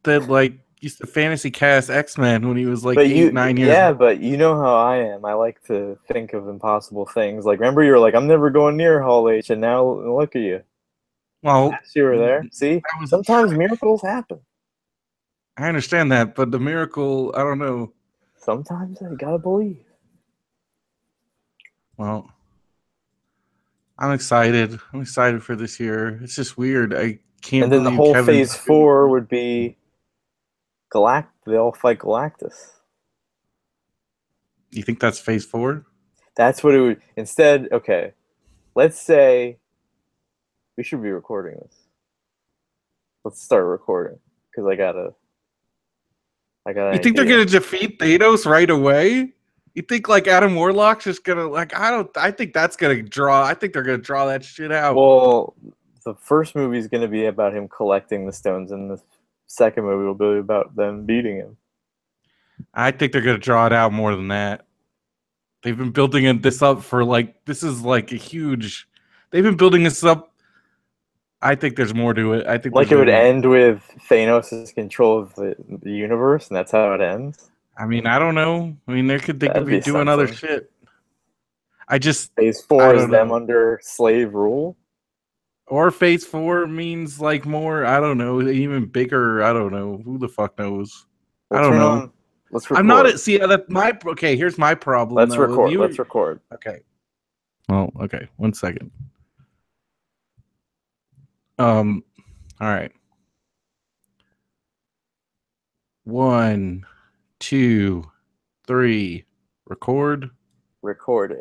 that like used to fantasy cast X-Men when he was like But 8, 9 years yeah, old. but you know how I am. I like to think of impossible things. Like, remember you were like, I'm never going near Hall H, and now look at you. Well, Yes, you were there. See, that was sometimes miracles happen. I understand that, but the miracle, I don't know. Sometimes you gotta believe. Well, I'm excited. I'm excited for this year. It's just weird. I can't And then the believe whole Kevin's phase doing four it. would be They'll fight Galactus. You think that's phase 4? That's what it would. Instead, okay, let's say we should be recording this. Let's start recording because I got You an think they're idea. gonna defeat Thanos right away? You think like Adam Warlock's just gonna like I think that's gonna draw I think they're gonna draw that shit out. Well, the first movie is going to be about him collecting the stones, and the second movie will be about them beating him. I think they're gonna draw it out more than that. They've been building this up for like this is like a huge they've been building this up. I think there's more to it. I think Like there's it would gonna end with Thanos' control of the universe, and that's how it ends. I mean, I don't know. I mean they could That'd be be doing other something. shit. I just Phase I four is don't them know. under slave rule. Or phase 4 means like more, I don't know, even bigger. I don't know. Who the fuck knows? We'll I don't turn know. on. Let's I'm not record. at see that my okay. Here's my problem Let's though. If record. you Let's record. okay, well, okay, 1 second. All right, 1, 2, 3, record. Recording.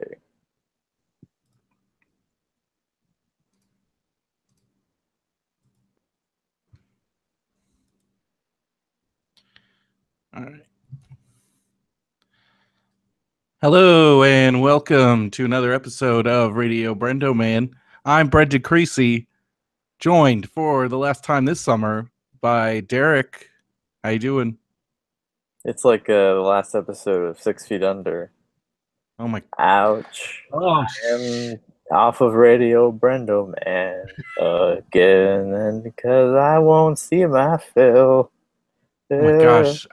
All right. Hello and welcome to another episode of Radio BrendoMan. I'm Brendan Creecy, joined for the last time this summer by Derek. How you doing? It's like the last episode of 6 Feet Under. Oh my! Ouch. Oh, I am off of Radio Brendo Man again, and because I won't see my fill. oh my Yeah. gosh!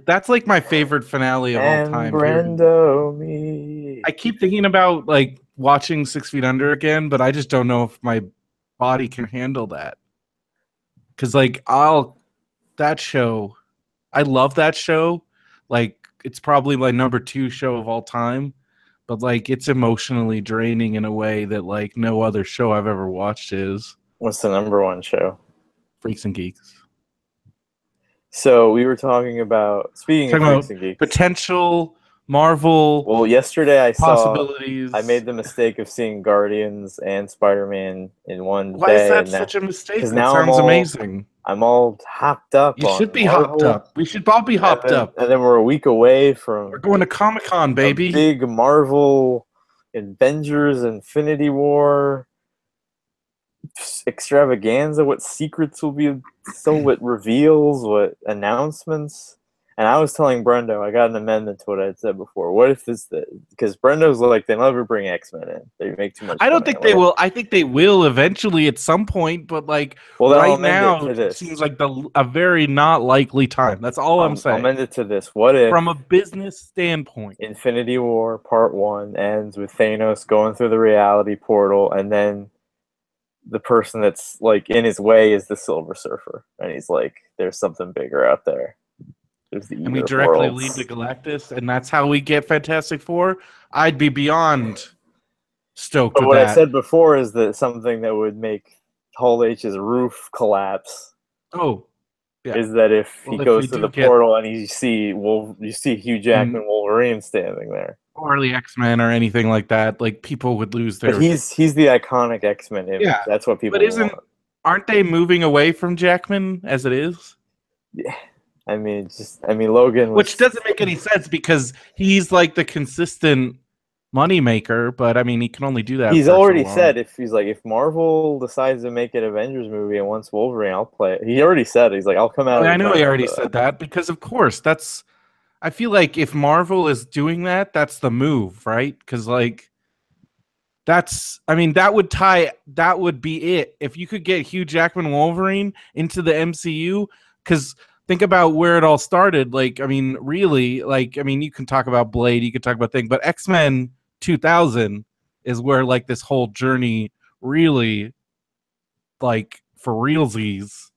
That's like my favorite finale of all And time. Period. Brendo me. I keep thinking about like watching 6 Feet Under again, but I just don't know if my body can handle that. Cause like that show, I love that show. Like it's probably my number 2 show of all time, but like it's emotionally draining in a way that like no other show I've ever watched is. What's the number one show? Freaks and Geeks. So we were talking about, speaking of Talking Freaks about and Geeks. potential Marvel Well, yesterday possibilities. I made the mistake of seeing Guardians and Spider-Man in one Why is day, that and now such a mistake? because That now sounds amazing. I'm all hopped up You should on be hopped Marvel, up. We should all be hopped up. and then we're a week away We're from going to Comic-Con, a baby. big Marvel Avengers Infinity War extravaganza. What secrets will be? So what reveals? What announcements? And I was telling Brendo, I got an amendment to what I had said before. What if this? Because Brendo's like, they never bring X-Men in. They make too much I don't money. think they will. I think they will eventually at some point, but like Well, then I'll right amend it now, to it this. seems like a very not likely time. That's all I'm I'll saying. amend it to this. What if, From a business standpoint, Infinity War Part 1 ends with Thanos going through the reality portal, and then the person that's like in his way is the Silver Surfer, and he's like, "There's something bigger out there. There's the and we Eater of directly lead to Worlds." Galactus, and that's how we get Fantastic Four, I'd be beyond stoked But with what I that. said before is that something that would make Hall H's roof collapse Oh, yeah. is that if he Well, if we goes to the do get portal and you see Hugh Jackman Wolverine standing there. or the X-Men or anything like that, like people would lose But their he's the iconic X-Men image. yeah. That's what people But want. aren't they moving away from Jackman as it is? Yeah. Logan was, Which doesn't make any sense because he's like the consistent money maker, but I mean he can only do that he's for so already long. said if Marvel decides to make an Avengers movie and wants Wolverine, I'll play it. He already said he's like, I'll come out. I know he already said that because of course I feel like if Marvel is doing that, that's the move, right? Because like I mean, that would be it. If you could get Hugh Jackman Wolverine into the MCU, because think about where it all started. Like, I mean, really, like, I mean, you can talk about Blade, you can talk about things, but X-Men 2000 is where like this whole journey really, like, for realsies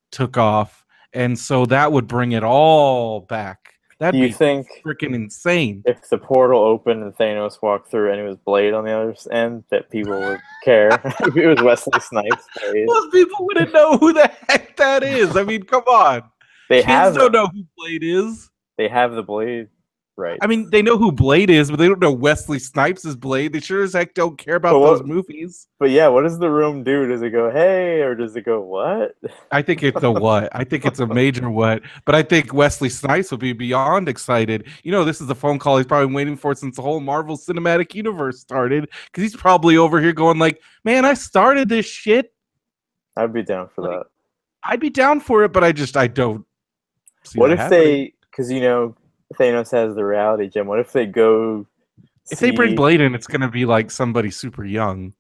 took off. And so that would bring it all back. That'd Do you be think freaking insane. if the portal opened and Thanos walked through and it was Blade on the other end, that people would care? If it was Wesley Snipes Blade. Most people wouldn't know who the heck that is. I mean, come on. They Kids have don't know who Blade is. They have the Blade, right? I mean, they know who Blade is, but they don't know Wesley Snipes is Blade. They sure as heck don't care about those movies. But yeah, what does the room do? Does it go, hey, or does it go, what? I think it's a what. I think it's a major what. But I think Wesley Snipes will be beyond excited. You know, this is the phone call he's probably waiting for since the whole Marvel Cinematic Universe started. Because he's probably over here going like, man, I started this shit. I'd be down for that. I'd be down for it, but I don't see what if happening. because you know Thanos has the reality gem, what if they go if they bring Blade in, it's gonna be like somebody super young.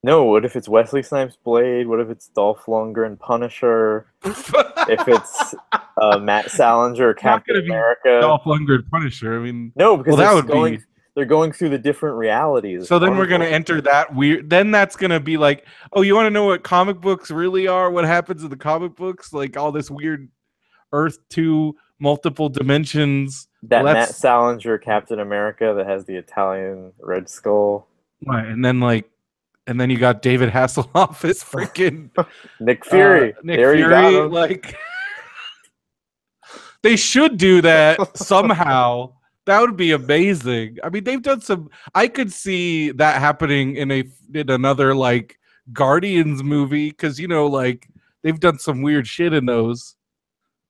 No, what if it's Wesley Snipes Blade? What if it's Dolph Lundgren Punisher? If it's Matt Salinger Captain America? Dolph Lundgren Punisher. I mean, no, because that they're going through the different realities. So then we're going to enter that weird. Then that's going to be like, oh, you want to know what comic books really are? What happens in the comic books? Like all this weird Earth 2 multiple dimensions. That Matt Salinger Captain America that has the Italian Red Skull. Right, and then you got David Hasselhoff as freaking Nick Fury. Nick Fury, like they should do that somehow. That would be amazing. I mean, they've done some. I could see that happening in another like Guardians movie because you know, like they've done some weird shit in those.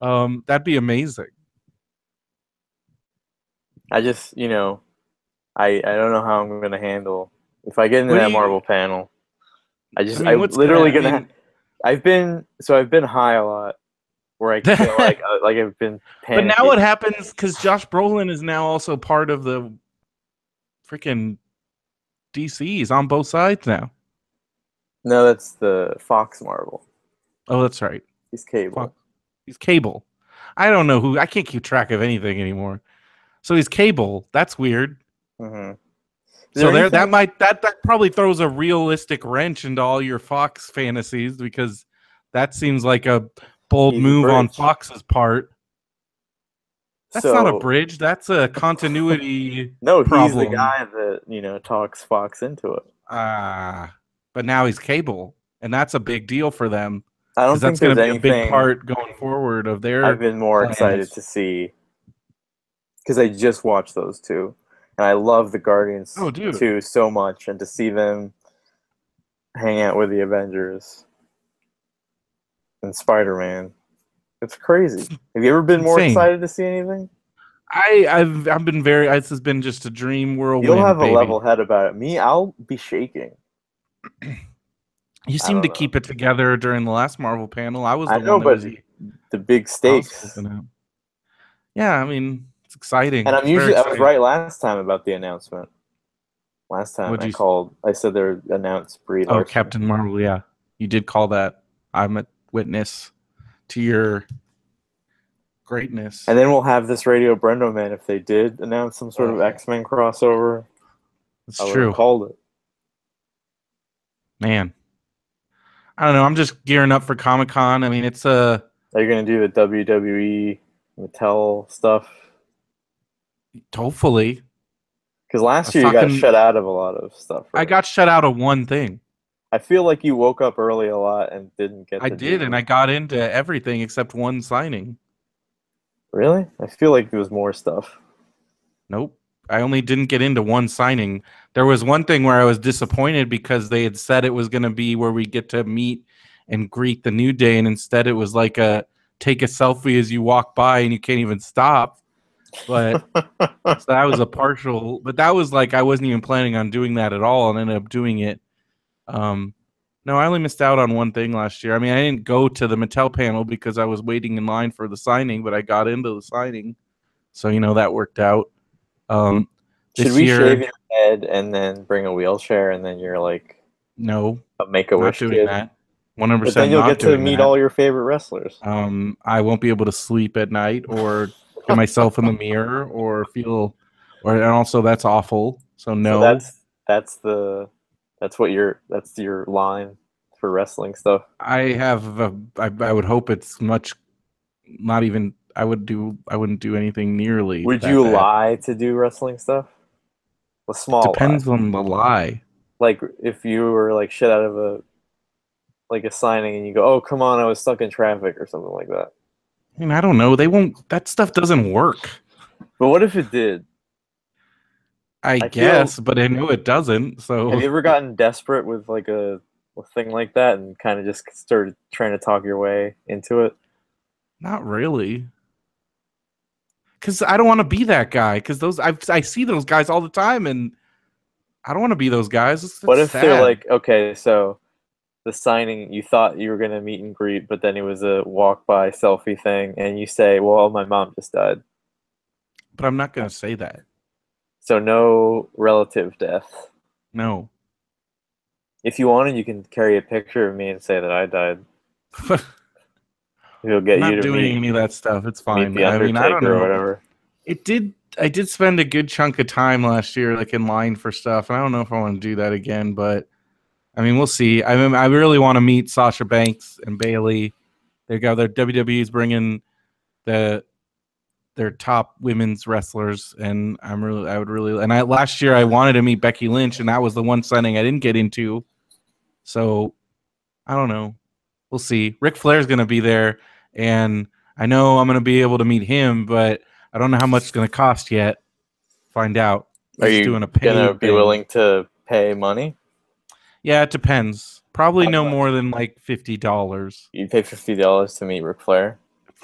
That'd be amazing. I just, you know, I don't know how I'm going to handle if I get into that Marvel panel. I'm literally gonna. I've been high a lot. Where I feel like I've been panicking. But now what happens, because Josh Brolin is now also part of the freaking DC. He's on both sides now. No, that's the Fox Marvel. Oh, that's right. He's Cable. Fox. He's Cable. I don't know who. I can't keep track of anything anymore. So he's Cable. That's weird. Mm-hmm. So that probably throws a realistic wrench into all your Fox fantasies because that seems like a bold move on Fox's part. That's not a bridge. That's a continuity. No, problem. He's the guy that talks Fox into it. But now he's Cable, and that's a big deal for them. I don't think that's going to be a big part going forward of their. I've been more excited to see because I just watched those two, and I love the Guardians 2 so much, and to see them hang out with the Avengers. And Spider-Man, it's crazy. Have you ever been more excited to see anything? I've been very. This has been just a dream whirlwind. You'll have a level head about it. Me, I'll be shaking. You seem to keep it together during the last Marvel panel. I was. The big stakes. Yeah, I mean it's exciting. And I was right last time about the announcement. Last time I said they announced Brie Larson. Oh, Captain Marvel. Yeah, you did call that. I'm a witness to your greatness. And then we'll have this Radio BrendoMan if they did announce some sort of X-Men crossover. That's true. Called it. Man. I don't know. I'm just gearing up for Comic-Con. I mean, it's a... Are you going to do the WWE Mattel stuff? Hopefully. Because last year you got shut out of a lot of stuff. Right? I got shut out of one thing. I feel like you woke up early a lot and didn't get. I did, and I got into everything except one signing. Really? I feel like there was more stuff. Nope. I only didn't get into one signing. There was one thing where I was disappointed because they had said it was going to be where we get to meet and greet the New Day, and instead it was like take a selfie as you walk by and you can't even stop. But so that was a partial. But that was like I wasn't even planning on doing that at all, and ended up doing it. No, I only missed out on one thing last year. I mean, I didn't go to the Mattel panel because I was waiting in line for the signing, but I got into the signing. So, that worked out. Should This we shave year, your head and then bring a wheelchair and then you're like no, a not Make-A-Wish doing kid? that. But 100% then you'll not get to doing meet that. all your favorite wrestlers. I won't be able to sleep at night or look at myself in the mirror or feel, and also that's awful. So So no, that's the that's your line for wrestling stuff. I have. I would hope it's much. Not even. I wouldn't do anything nearly Would that you bad. lie to do wrestling stuff? A small lie. Depends on the lie. Like if you were like shit out of a signing and you go, "Oh, come on, I was stuck in traffic" or something like that. I mean, I don't know. They won't. That stuff doesn't work. But what if it did? I I feel guess, but I know it doesn't. Have So you ever gotten desperate with like a thing like that and kind of just started trying to talk your way into it? not really. Because I don't want to be that guy. Because I see those guys all the time, and I don't want to be those guys. What That's if they're sad. like, okay, so the signing, you thought you were gonna meet and greet, but then it was a walk by selfie thing, and you say, "Well, my mom just died," But I'm not gonna say that. so no relative death. No. If you wanted, you can carry a picture of me and say that I died. He'll I'm get you not to doing any of that stuff. It's meet fine. the I mean, I don't Undertaker or know. whatever. It did. I did spend a good chunk of time last year, like in line for stuff, and I don't know if I want to do that again. But I mean, we'll see. I mean, I really want to meet Sasha Banks and Bailey. They got their WWE's bringing the their top women's wrestlers, and I would really, and I last year I wanted to meet Becky Lynch, and that was the one signing I didn't get into. So I don't know. We'll see. Ric Flair's going to be there, and I know I'm going to be able to meet him, but I don't know how much it's going to cost yet. Find out. Are He's you doing a gonna paid be thing. willing to pay money? Yeah, it depends. Probably How no much? more than like $50. You'd pay $50 to meet Ric Flair?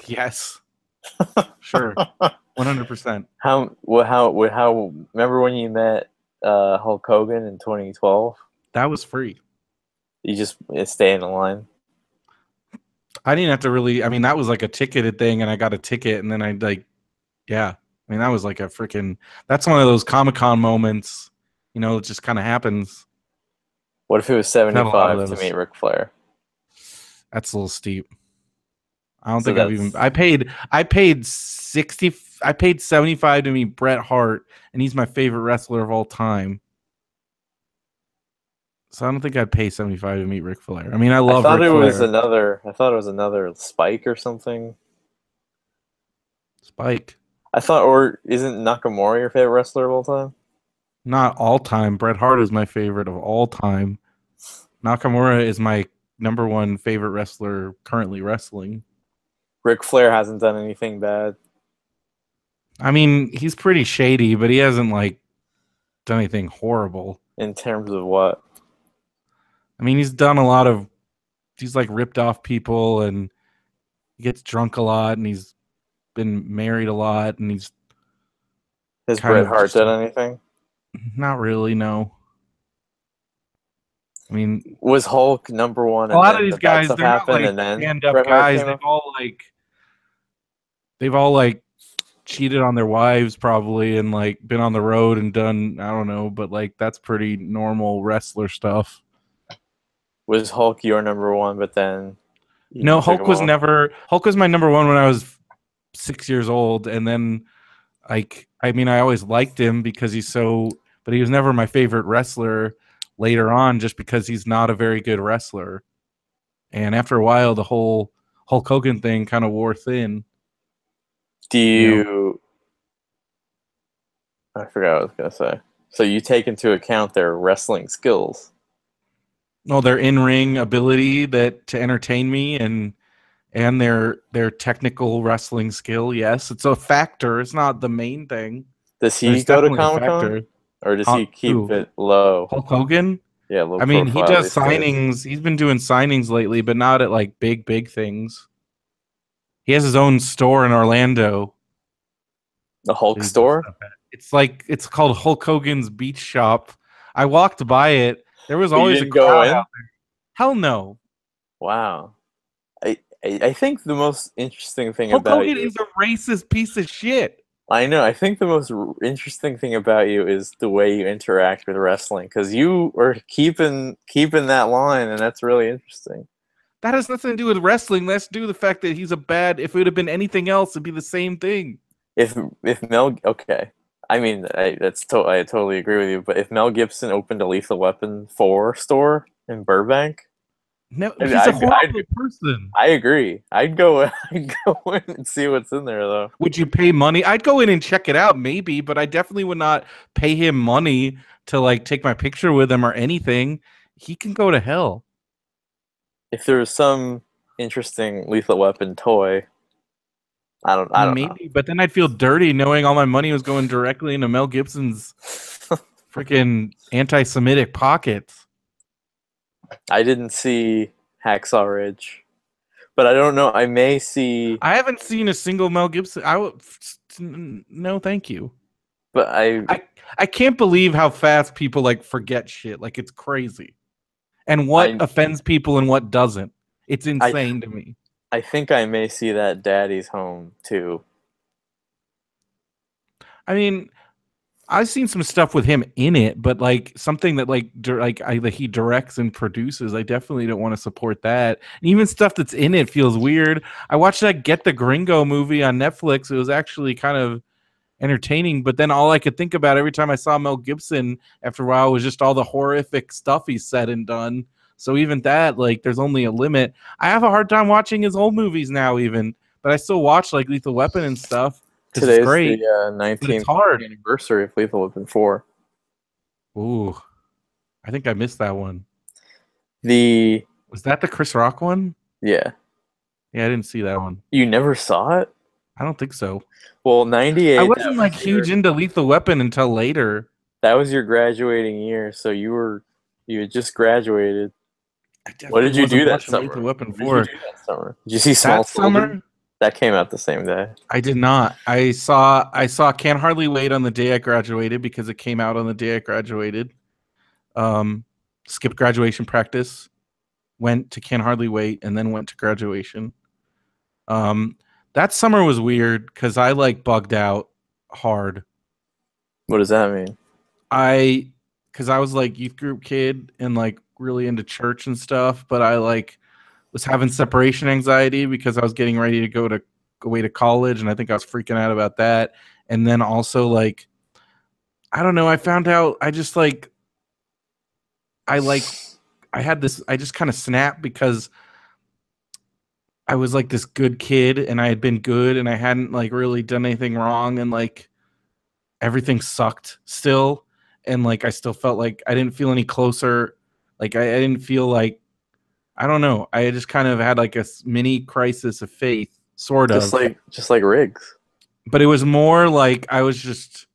Yes, sure, 100%. How? Remember when you met Hulk Hogan in 2012? That was free. You just stay in the line. I didn't have to really. I mean, that was like a ticketed thing, and I got a ticket, and then I like, yeah. I mean, that was like a freaking. That's one of those Comic-Con moments. You know, it just kind of happens. What if it was I've had a lot of 75 to meet those. Ric Flair? That's a little steep. I don't So think I've even. that's I paid 60. I paid 75 to meet Bret Hart, and he's my favorite wrestler of all time. So I don't think I'd pay 75 to meet Ric Flair. I mean, I love Ric Flair. I thought it was another Spike or something. Spike. I thought, or isn't Nakamura your favorite wrestler of all time? Not all time. Bret Hart is my favorite of all time. Nakamura is my number one favorite wrestler currently wrestling. Ric Flair hasn't done anything bad I mean, he's pretty shady, but he hasn't like done anything horrible. in terms of what? I mean, he's done a lot of he's like ripped off people and he gets drunk a lot and he's been married a lot and he's Has kind Bret of Hart just done anything? not really, no. I mean, Was Hulk number one a and lot of then these the bad guys, stuff they're not happened like and then stand-up Bret Hart guys. came up? They've all like cheated on their wives probably and like been on the road and done I don't know, but like that's pretty normal wrestler stuff. Was Hulk your number one, but then you No, took him off? Hulk was my number one when I was 6 years old, and then like I mean I always liked him because he's so, but he was never my favorite wrestler later on just because he's not a very good wrestler. And after a while, the whole Hulk Hogan thing kind of wore thin. Do You know, you? I forgot what I was gonna say. So you take into account their wrestling skills. no, their in ring ability that to entertain me and their technical wrestling skill. Yes, it's a factor. It's not the main thing, Does but he it's go to definitely a Comic Con, factor. or does he keep Who? it low? Hulk Hogan? Yeah, low I mean, he profile does these days. signings. He's been doing signings lately, but not at like big things. He has his own store in Orlando The that Hulk he does store? stuff at. It's called Hulk Hogan's Beach Shop. I walked by it. There was But you always a didn't go crowd out in? there. Hell no. Wow. I think the most interesting thing Hulk about Hogan you. is a racist piece of shit. I know. I think the most interesting thing about you is the way you interact with wrestling, because you are keeping that line, and that's really interesting. That has nothing to do with wrestling. That's to do with the fact that he's a bad. If it would have been anything else, it'd be the same thing. If Mel, okay, I mean, I totally agree with you. But if Mel Gibson opened a Lethal Weapon 4 store in Burbank, No, I'd, he's a I'd, I'd horrible person. I agree. I'd go I'd go in and see what's in there though. Would you pay money? I'd go in and check it out, maybe, but I definitely would not pay him money to like take my picture with him or anything. He can go to hell. If there was some interesting Lethal Weapon toy, I don't know. Maybe, but then I'd feel dirty knowing all my money was going directly into Mel Gibson's freaking anti-Semitic pockets. I didn't see Hacksaw Ridge, but I don't know. I may see, I haven't seen a single Mel Gibson. No, thank you. but I can't believe how fast people like forget shit. Like it's crazy. And what I offends people and what doesn't. It's I insane to me. I think I may see that Daddy's Home too. I mean, I've seen some stuff with him in it, but like something that that he directs and produces, I definitely don't want to support that. And even stuff that's in it feels weird. I watched that Get the Gringo movie on Netflix. It was actually kind of entertaining, but then all I could think about every time I saw Mel Gibson after a while was just all the horrific stuff he's said and done. So even that, like, there's only a limit. I have a hard time watching his old movies now, even, but I still watch like Lethal Weapon and stuff because it's Today's great, the but it's 19th hard. anniversary of Lethal Weapon 4. Ooh, I think I missed that one. The Was that the Chris Rock one? Yeah, Yeah, I didn't see that one. you never saw it? I don't think so. Well, I 98, wasn't like huge into Lethal Weapon until later. that was your graduating year, so you had just graduated. I What definitely did you wasn't do that watching summer? Lethal Weapon What did you 4. do that summer? Did you see Small That Soldiers? summer, That came out the same day. I did not. I saw Can't Hardly Wait on the day I graduated because it came out on the day I graduated. Um, skipped graduation practice, went to Can't Hardly Wait, and then went to graduation. Um, that summer was weird because I like bugged out hard. What does that mean? Because I was like youth group kid and like really into church and stuff, but I like was having separation anxiety because I was getting ready to go away to college, and I think I was freaking out about that. And then also like I don't know, I found out I just like I had this I just kind of snapped because I was like this good kid and I had been good and I hadn't like really done anything wrong, and like everything sucked still, and like I still felt like I didn't feel any closer. Like I didn't feel like I don't know. I just kind of had like a mini crisis of faith, sort Just of. like Riggs. But it was more like I was just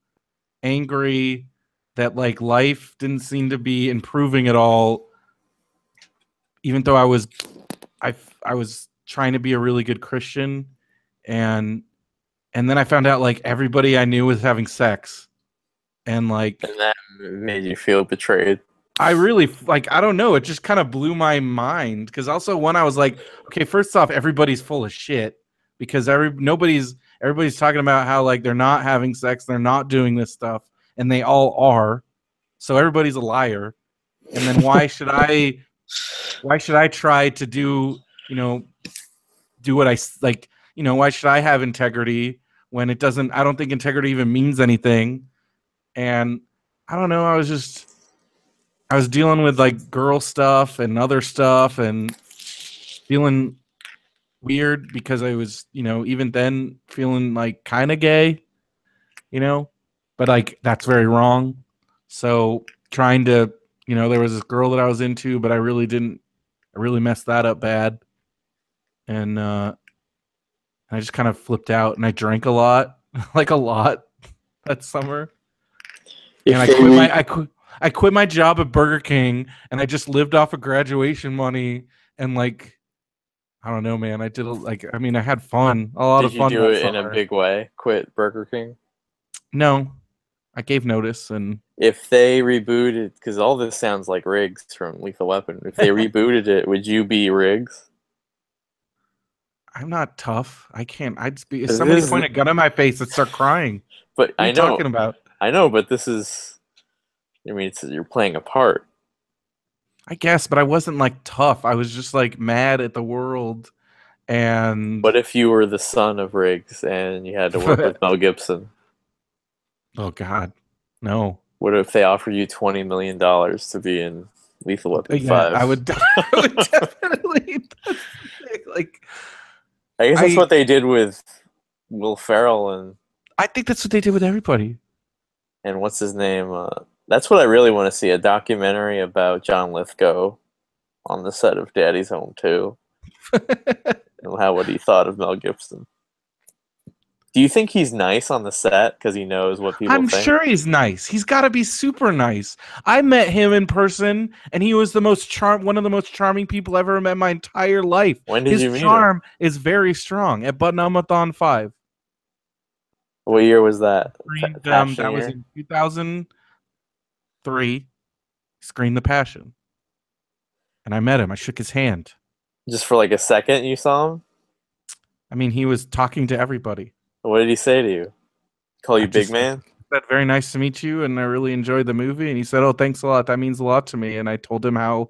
angry that like life didn't seem to be improving at all, even though I was trying to be a really good Christian, and then I found out like everybody I knew was having sex, and like And that made you feel betrayed. I really like I don't know, it just kind of blew my mind because also when I was like, okay, first off, everybody's full of shit because everybody's talking about how like they're not having sex, they're not doing this stuff, and they all are. So everybody's a liar. And then why should I try to do what I like, why should I have integrity when it doesn't I don't think integrity even means anything. And I don't know, I was dealing with like girl stuff and other stuff and feeling weird because I was, even then feeling like kind of gay, but like that's very wrong. So trying to, there was this girl that I was into, but I really messed that up bad. And I just kind of flipped out and I drank a lot, like a lot that summer. And If they I quit my job at Burger King and I just lived off of graduation money and like I don't know, man. I mean I had fun, a lot Did of you fun do that it in a summer. big way? Quit Burger King? No, I gave notice and If they rebooted, because all this sounds like Riggs from Lethal Weapon. If they rebooted it, would you be Riggs? I'm not tough. I can't. I'd just be. If This somebody is, pointed a gun at my face, I'd start crying. but What are you talking about? I know, but this is. I mean, you're playing a part. I guess, but I wasn't like tough. I was just like mad at the world, and What if you were the son of Riggs and you had to work with Mel Gibson? oh god, no. What if they offered you $20 million to be in Lethal Weapon Yeah, I 5? would. I would definitely. Like I guess that's I. what they did with Will Ferrell I think that's what they did with everybody. and what's his name? That's what I really want to see, a documentary about John Lithgow on the set of Daddy's Home 2 and what he thought of Mel Gibson. Do you think he's nice on the set because he knows what people I'm think? sure he's nice. He's got to be super nice. I met him in person, and he was one of the most charming people I've ever met in my entire life. When did His you meet him? charm is very strong at Button-a-Thon 5. What year was that? Passion That was year? in 2003. Screened The Passion, and I met him. I shook his hand. Just for like a second you saw him? I mean, he was talking to everybody. What did he say to you? Call you I big just man? said, "Very nice to meet you," and I really enjoyed the movie. And he said, "Oh, thanks a lot. That means a lot to me." And I told him how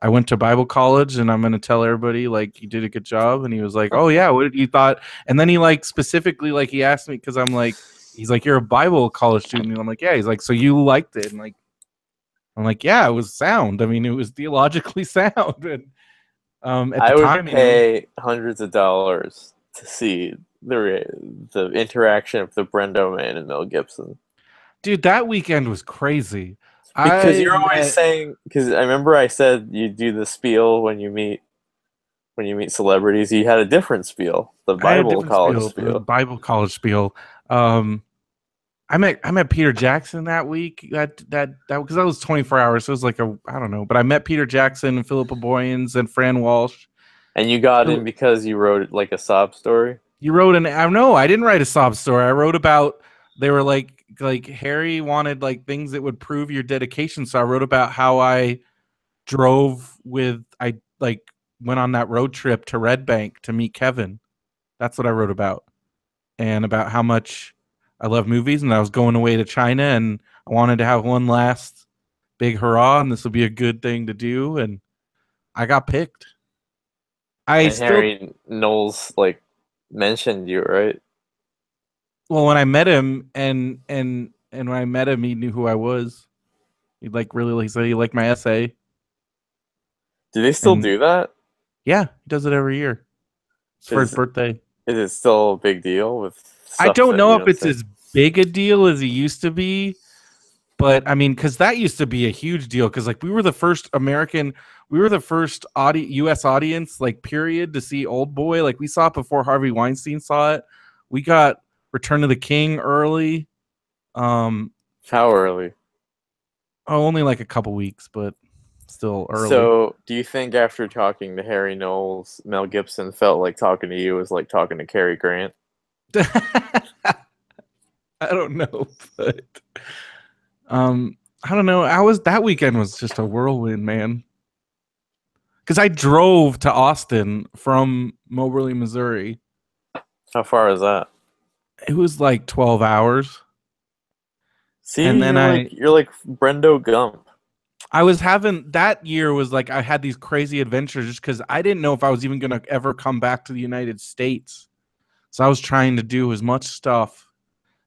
I went to Bible college, and I'm going to tell everybody like you did a good job. And he was like, "Oh yeah, what did you thought?" And then he like specifically like he asked me because I'm like, he's like, "You're a Bible college student," and I'm like, "Yeah." He's like, "So you liked it?" And like, I'm like, "Yeah, it was sound. I mean, it was theologically sound." And at the I would time, you know, pay hundreds of dollars to see the interaction of the BrendoMan and Mel Gibson. dude, that weekend was crazy. Because I you're always met. saying, because I remember I said you do the spiel when you meet celebrities. You had a different spiel, the I had a Bible different college spiel, the spiel. Bible college spiel. Um, I met Peter Jackson that week. That because that was 24 hours. So it was like I don't know, but I met Peter Jackson and Philippa Boyens and Fran Walsh. And you got in because you wrote like a sob story. You wrote an I know I didn't write a sob story. I wrote about they were like Harry wanted like things that would prove your dedication. So I wrote about how I drove with I like went on that road trip to Red Bank to meet Kevin. That's what I wrote about. And about how much I love movies and I was going away to China and I wanted to have one last big hurrah and this would be a good thing to do and I got picked. I And still Harry Knowles like mentioned you, right? well when I met him and when I met him he knew who I was. He said he liked my essay Do they still and do that? yeah, he does it every year. It's for his Is birthday. is it still a big deal with I stuff don't that know you if don't it's say? as big a deal as it used to be. But I mean, because that used to be a huge deal. Because like we were the first U.S. audience, like period, to see Old Boy. Like we saw it before Harvey Weinstein saw it. We got Return of the King early. Um, How early? only like a couple weeks, but still early. So, do you think after talking to Harry Knowles, Mel Gibson felt like talking to you was like talking to Cary Grant? I don't know, but I don't know. I was that weekend was just a whirlwind, man. Because I drove to Austin from Moberly, Missouri. How far is that? It was like 12 hours. And See, then you're like Brendo Gump. I was having that year was like I had these crazy adventures just because I didn't know if I was even going to ever come back to the United States. So I was trying to do as much stuff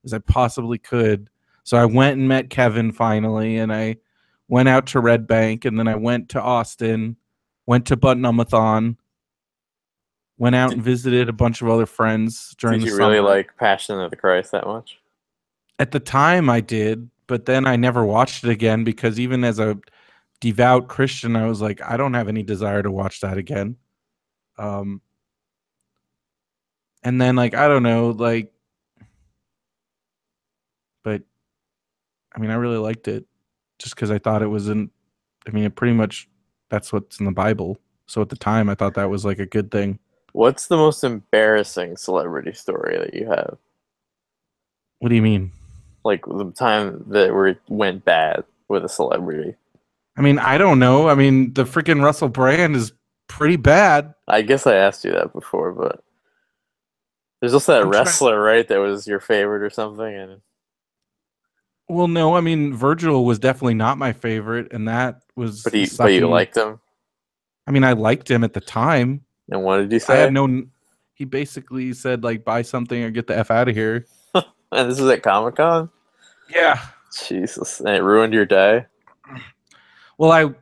as I possibly could. So I went and met Kevin finally, and I went out to Red Bank, and then I went to Austin, went to Button-a-Thon, went out Did, and visited a bunch of other friends during did the you really summer. like Passion of the Christ that much? At the time, I did, but then I never watched it again because even as a devout Christian, I was like, I don't have any desire to watch that again. Um, and then like I don't know, like, but I mean, I really liked it just because I thought it was in. I mean, it pretty much that's what's in the Bible. So at the time, I thought that was like a good thing. What's the most embarrassing celebrity story that you have? What do you mean? Like the time that where it went bad with a celebrity? I mean, I don't know. I mean, the freaking Russell Brand is pretty bad. I guess I asked you that before, but There's also that I'm trying. wrestler, right? That was your favorite or something, and Well, no, I mean Virgil was definitely not my favorite, and that was but the you sucky. liked him. I mean, I liked him at the time. And what did you I had say? no. He basically said like, "Buy something or get the f out of here." And this was at Comic Con. Yeah. Jesus, and it ruined your day. Well,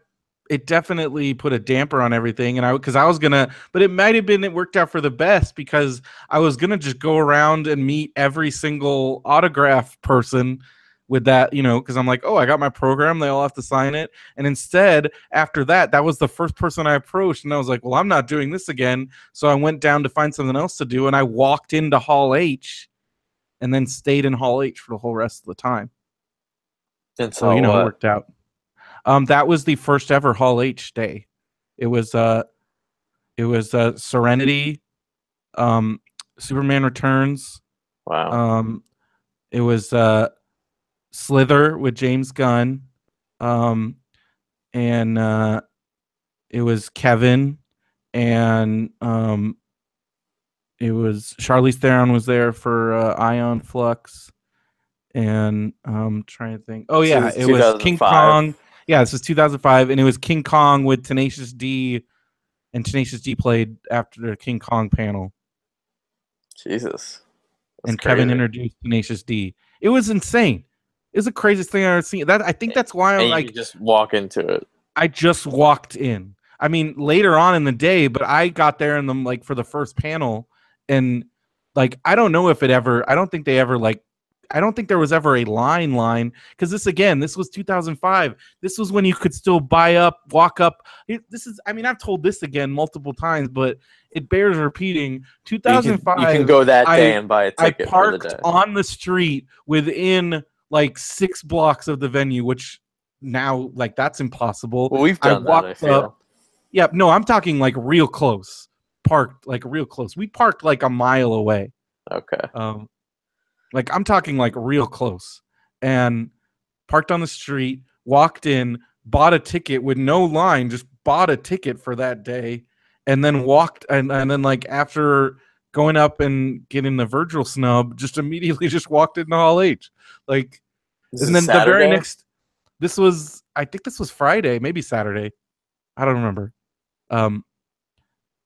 it definitely put a damper on everything, and because I was gonna, but it might have been it worked out for the best because I was gonna just go around and meet every single autograph person with that, because I'm like, oh, I got my program, they all have to sign it, and instead after that was the first person I approached, and I was like, well, I'm not doing this again, so I went down to find something else to do, and I walked into Hall H, and then stayed in Hall H for the whole rest of the time. And So so it what? worked out. That was the first ever Hall H day. It was Serenity, um, Superman Returns. Wow. It was Slither with James Gunn, um, and it was Kevin, and it was Charlize Theron was there for Ion Flux, and trying to think. Oh So yeah, this is it was King 2005. Kong. Yeah, this was 2005, and it was King Kong with Tenacious D, and Tenacious D played after the King Kong panel, Jesus, that's and Kevin crazy. introduced Tenacious D. It was insane. It's the craziest thing I've ever seen. That I think that's why I'm And you like, could just walk into it. I just walked in. I mean, later on in the day, but I got there in them like for the first panel, and like I don't know if it ever. I don't think they ever like. I don't think there was ever a line because this was 2005. This was when you could still walk up. This is. I mean, I've told this again multiple times, but it bears repeating. You can 2005. go that day I and buy a I ticket for the parked day. on the street within like 6 blocks of the venue, which now like that's impossible. Well, we've I done that, I walked up. feel. Yeah, no, I'm talking like real close. Parked like real close. We parked like a mile away. Okay. Like I'm talking like real close. And parked on the street, walked in, bought a ticket with no line, just bought a ticket for that day, and then walked and then like after going up and getting the Virgil snub, just immediately just walked into Hall H. Like, This and is then the very Saturday? next I think this was Friday, maybe Saturday. I don't remember. Um,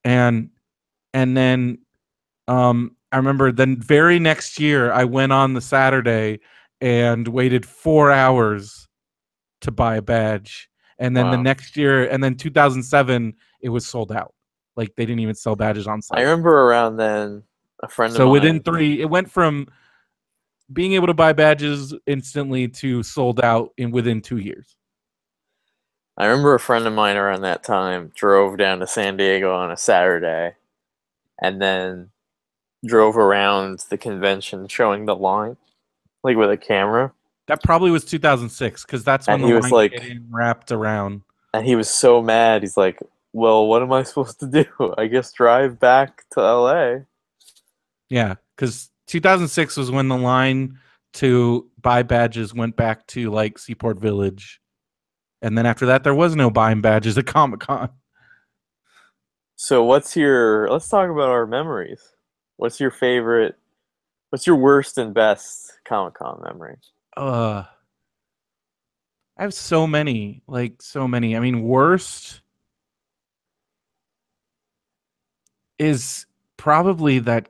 and and then I remember then very next year I went on the Saturday and waited 4 hours to buy a badge, and then the Wow. next year, and then 2007 it was sold out. Like they didn't even sell badges on I site. remember around then a friend of So within mine. it went from being able to buy badges instantly to sold out within 2 years. I remember a friend of mine around that time drove down to San Diego on a Saturday and then drove around the convention showing the line, like with a camera. That probably was 2006 because that's when And the he was line like, getting wrapped around. and he was so mad. He's like, well, what am I supposed to do? I guess drive back to LA. Yeah, because 2006 was when the line to buy badges went back to like Seaport Village, and then after that there was no buying badges at Comic Con. So, let's talk about our memories. What's your favorite, what's your worst and best Comic Con memory? Uh, I have so many, like so many. I mean, worst is probably that.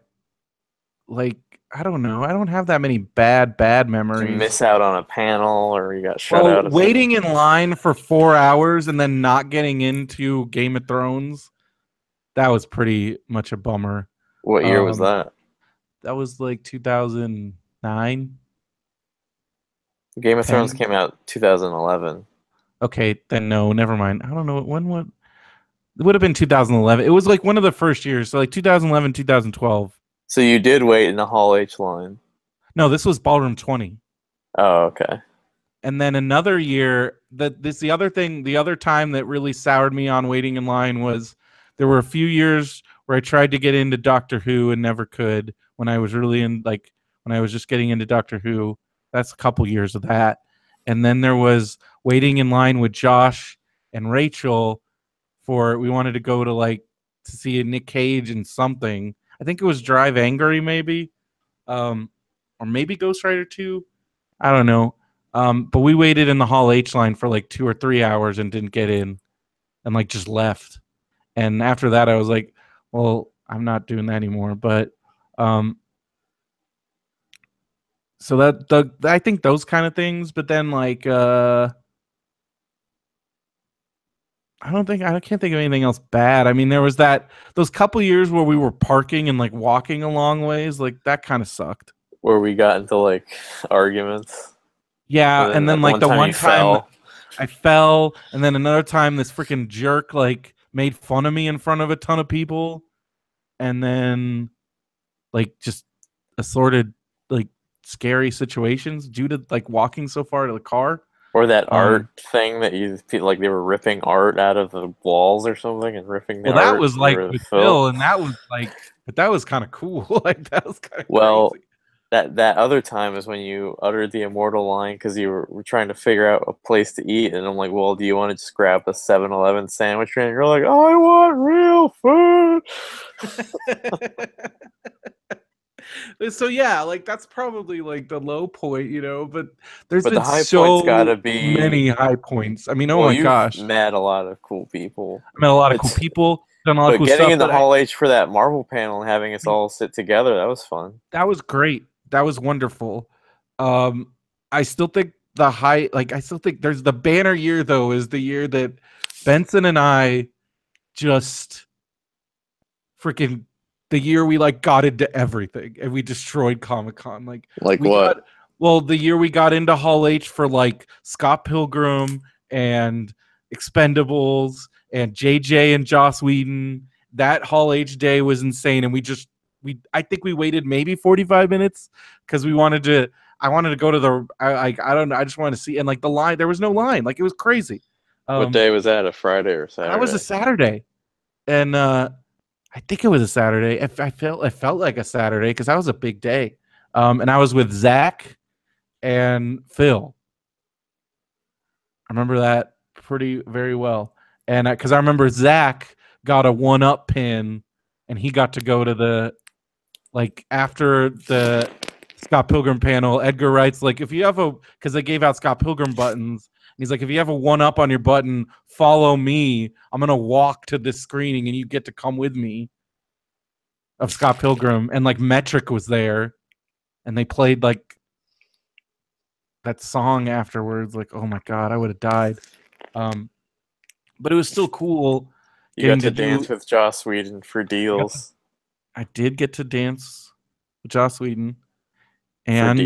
Like I don't know. I don't have that many bad Did you memories. miss out on a panel or you got shut Well, out of something? waiting in line for 4 hours and then not getting into Game of Thrones, that was pretty much a bummer. What year was Um, that? that was like 2009, Game of Thrones 10. came out 2011. Okay, then no, never mind. I don't know when what it would have been 2011. It was like one of the first years, so like 2011, 2012. So you did wait in the Hall H line. No, this was Ballroom 20. Oh, okay. And then another year, the other thing, the other time that really soured me on waiting in line was there were a few years where I tried to get into Doctor Who and never could when I was really in like when I was just getting into Doctor Who. That's a couple years of that. And then there was waiting in line with Josh and Rachel for we wanted to go to like to see a Nick Cage and something. I think it was Drive Angry, maybe, or maybe Ghost Rider 2. I don't know. But we waited in the Hall H line for like 2 or 3 hours and didn't get in, and like just left. And after that, I was like, well, I'm not doing that anymore. But so I think those kind of things. But then like I can't think of anything else bad. I mean, there was those couple years where we were parking and like walking a long ways, like that kind of sucked. Where we got into like arguments. Yeah, and then like one the time one you time fell. I fell, and then another time this freaking jerk like made fun of me in front of a ton of people, and then like just assorted like scary situations due to like walking so far to the car. Or that art thing that you feel like they were ripping art out of the walls or something and ripping the Well, that art was like for the with fill. Phil, and that was like, but that was kind of cool. Like that was kind of Well, crazy. that other time is when you uttered the immortal line because you were trying to figure out a place to eat, and I'm like, well, do you want to just grab a 7-Eleven sandwich? And you're like, I want real food. So yeah, like that's probably like the low point, you know. But there's But the been high point's got so to be, many high points. I mean, oh well, my you've gosh, met a lot of cool people. I met a lot of cool It's people, done a lot of But cool getting stuff. in the But Hall H for that Marvel panel and having us all sit together, that was fun. that was great. That was wonderful. Um, I still think I still think there's the banner year though is the year that Benson and I just freaking the year we like got into everything and we destroyed Comic-Con. Like Like we what? got the year we got into Hall H for like Scott Pilgrim and Expendables and JJ and Joss Whedon. That Hall H day was insane, and I think we waited maybe 45 minutes because we wanted to. I wanted to go to the. I don't know. I just wanted to see, and like the line, there was no line. Like it was crazy. What day was that? A Friday or That was a Saturday? Saturday, and I think it was a Saturday. It felt like a Saturday because that was a big day. And I was with Zach and Phil. I remember that very well. And because I remember Zach got a 1-up pin, and he got to go to the after the Scott Pilgrim panel. Edgar writes like if you have because they gave out Scott Pilgrim buttons. He's like, if you have a 1-up on your button, follow me. I'm gonna walk to this screening, and you get to come with me. Of Scott Pilgrim, and like Metric was there, and they played like that song afterwards. Like, oh my god, I would have died. But it was still cool. You got to dance with Joss Whedon for deals. I did get to dance with Joss Whedon, and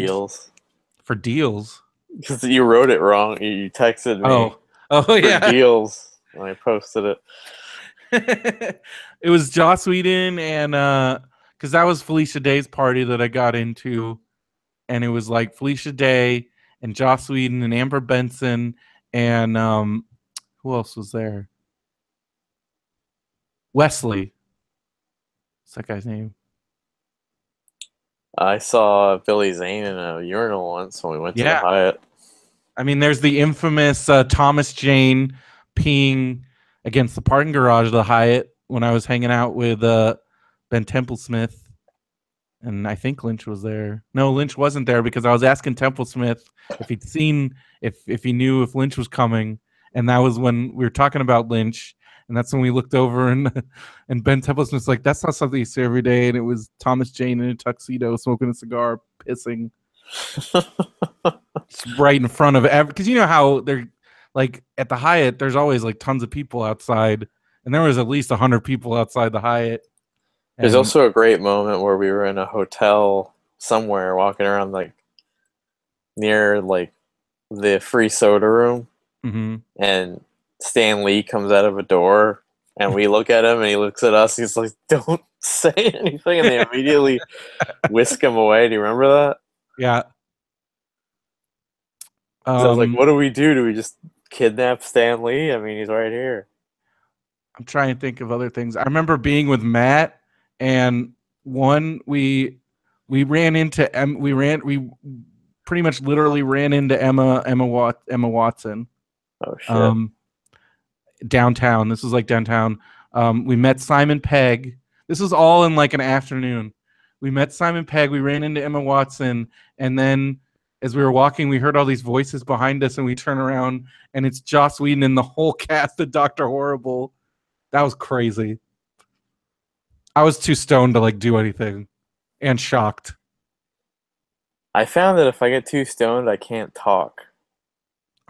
for deals. Because you wrote it wrong. You texted me. Oh yeah. For deals. And I posted it. It was Joss Whedon, and because that was Felicia Day's party that I got into, and it was like Felicia Day and Joss Whedon and Amber Benson and who else was there? Wesley. What's that guy's name? I saw Billy Zane in a urinal once when we went to the Hyatt. I mean, there's the infamous Thomas Jane peeing against the parking garage of the Hyatt when I was hanging out with Ben Templesmith, and I think Lynch was there. No, Lynch wasn't there because I was asking Templesmith if he'd seen if he knew if Lynch was coming, and that was when we were talking about Lynch, and that's when we looked over and Ben Templesmith's like, that's not something you see every day, and it was Thomas Jane in a tuxedo smoking a cigar, pissing right in front of because you know how they're like at the Hyatt, there's always like tons of people outside, and there was at least 100 people outside the Hyatt. There's also a great moment where we were in a hotel somewhere walking around like near like the free soda room, and Stan Lee comes out of a door, and we look at him, and he looks at us. He's like, "Don't say anything," and they immediately whisk him away. Do you remember that? Yeah. I was like, "What do we do? Do we just kidnap Stan Lee? I mean, he's right here." I'm trying to think of other things. I remember being with Matt, and we ran into we pretty much literally ran into Emma Watson. Oh shit. Downtown. This was like downtown. We met Simon Pegg. This was all in like an afternoon. We met Simon Pegg. We ran into Emma Watson, and then as we were walking, we heard all these voices behind us, and we turn around, and it's Joss Whedon and the whole cast of Doctor Horrible. That was crazy. I was too stoned to like do anything, and shocked. I found that if I get too stoned, I can't talk.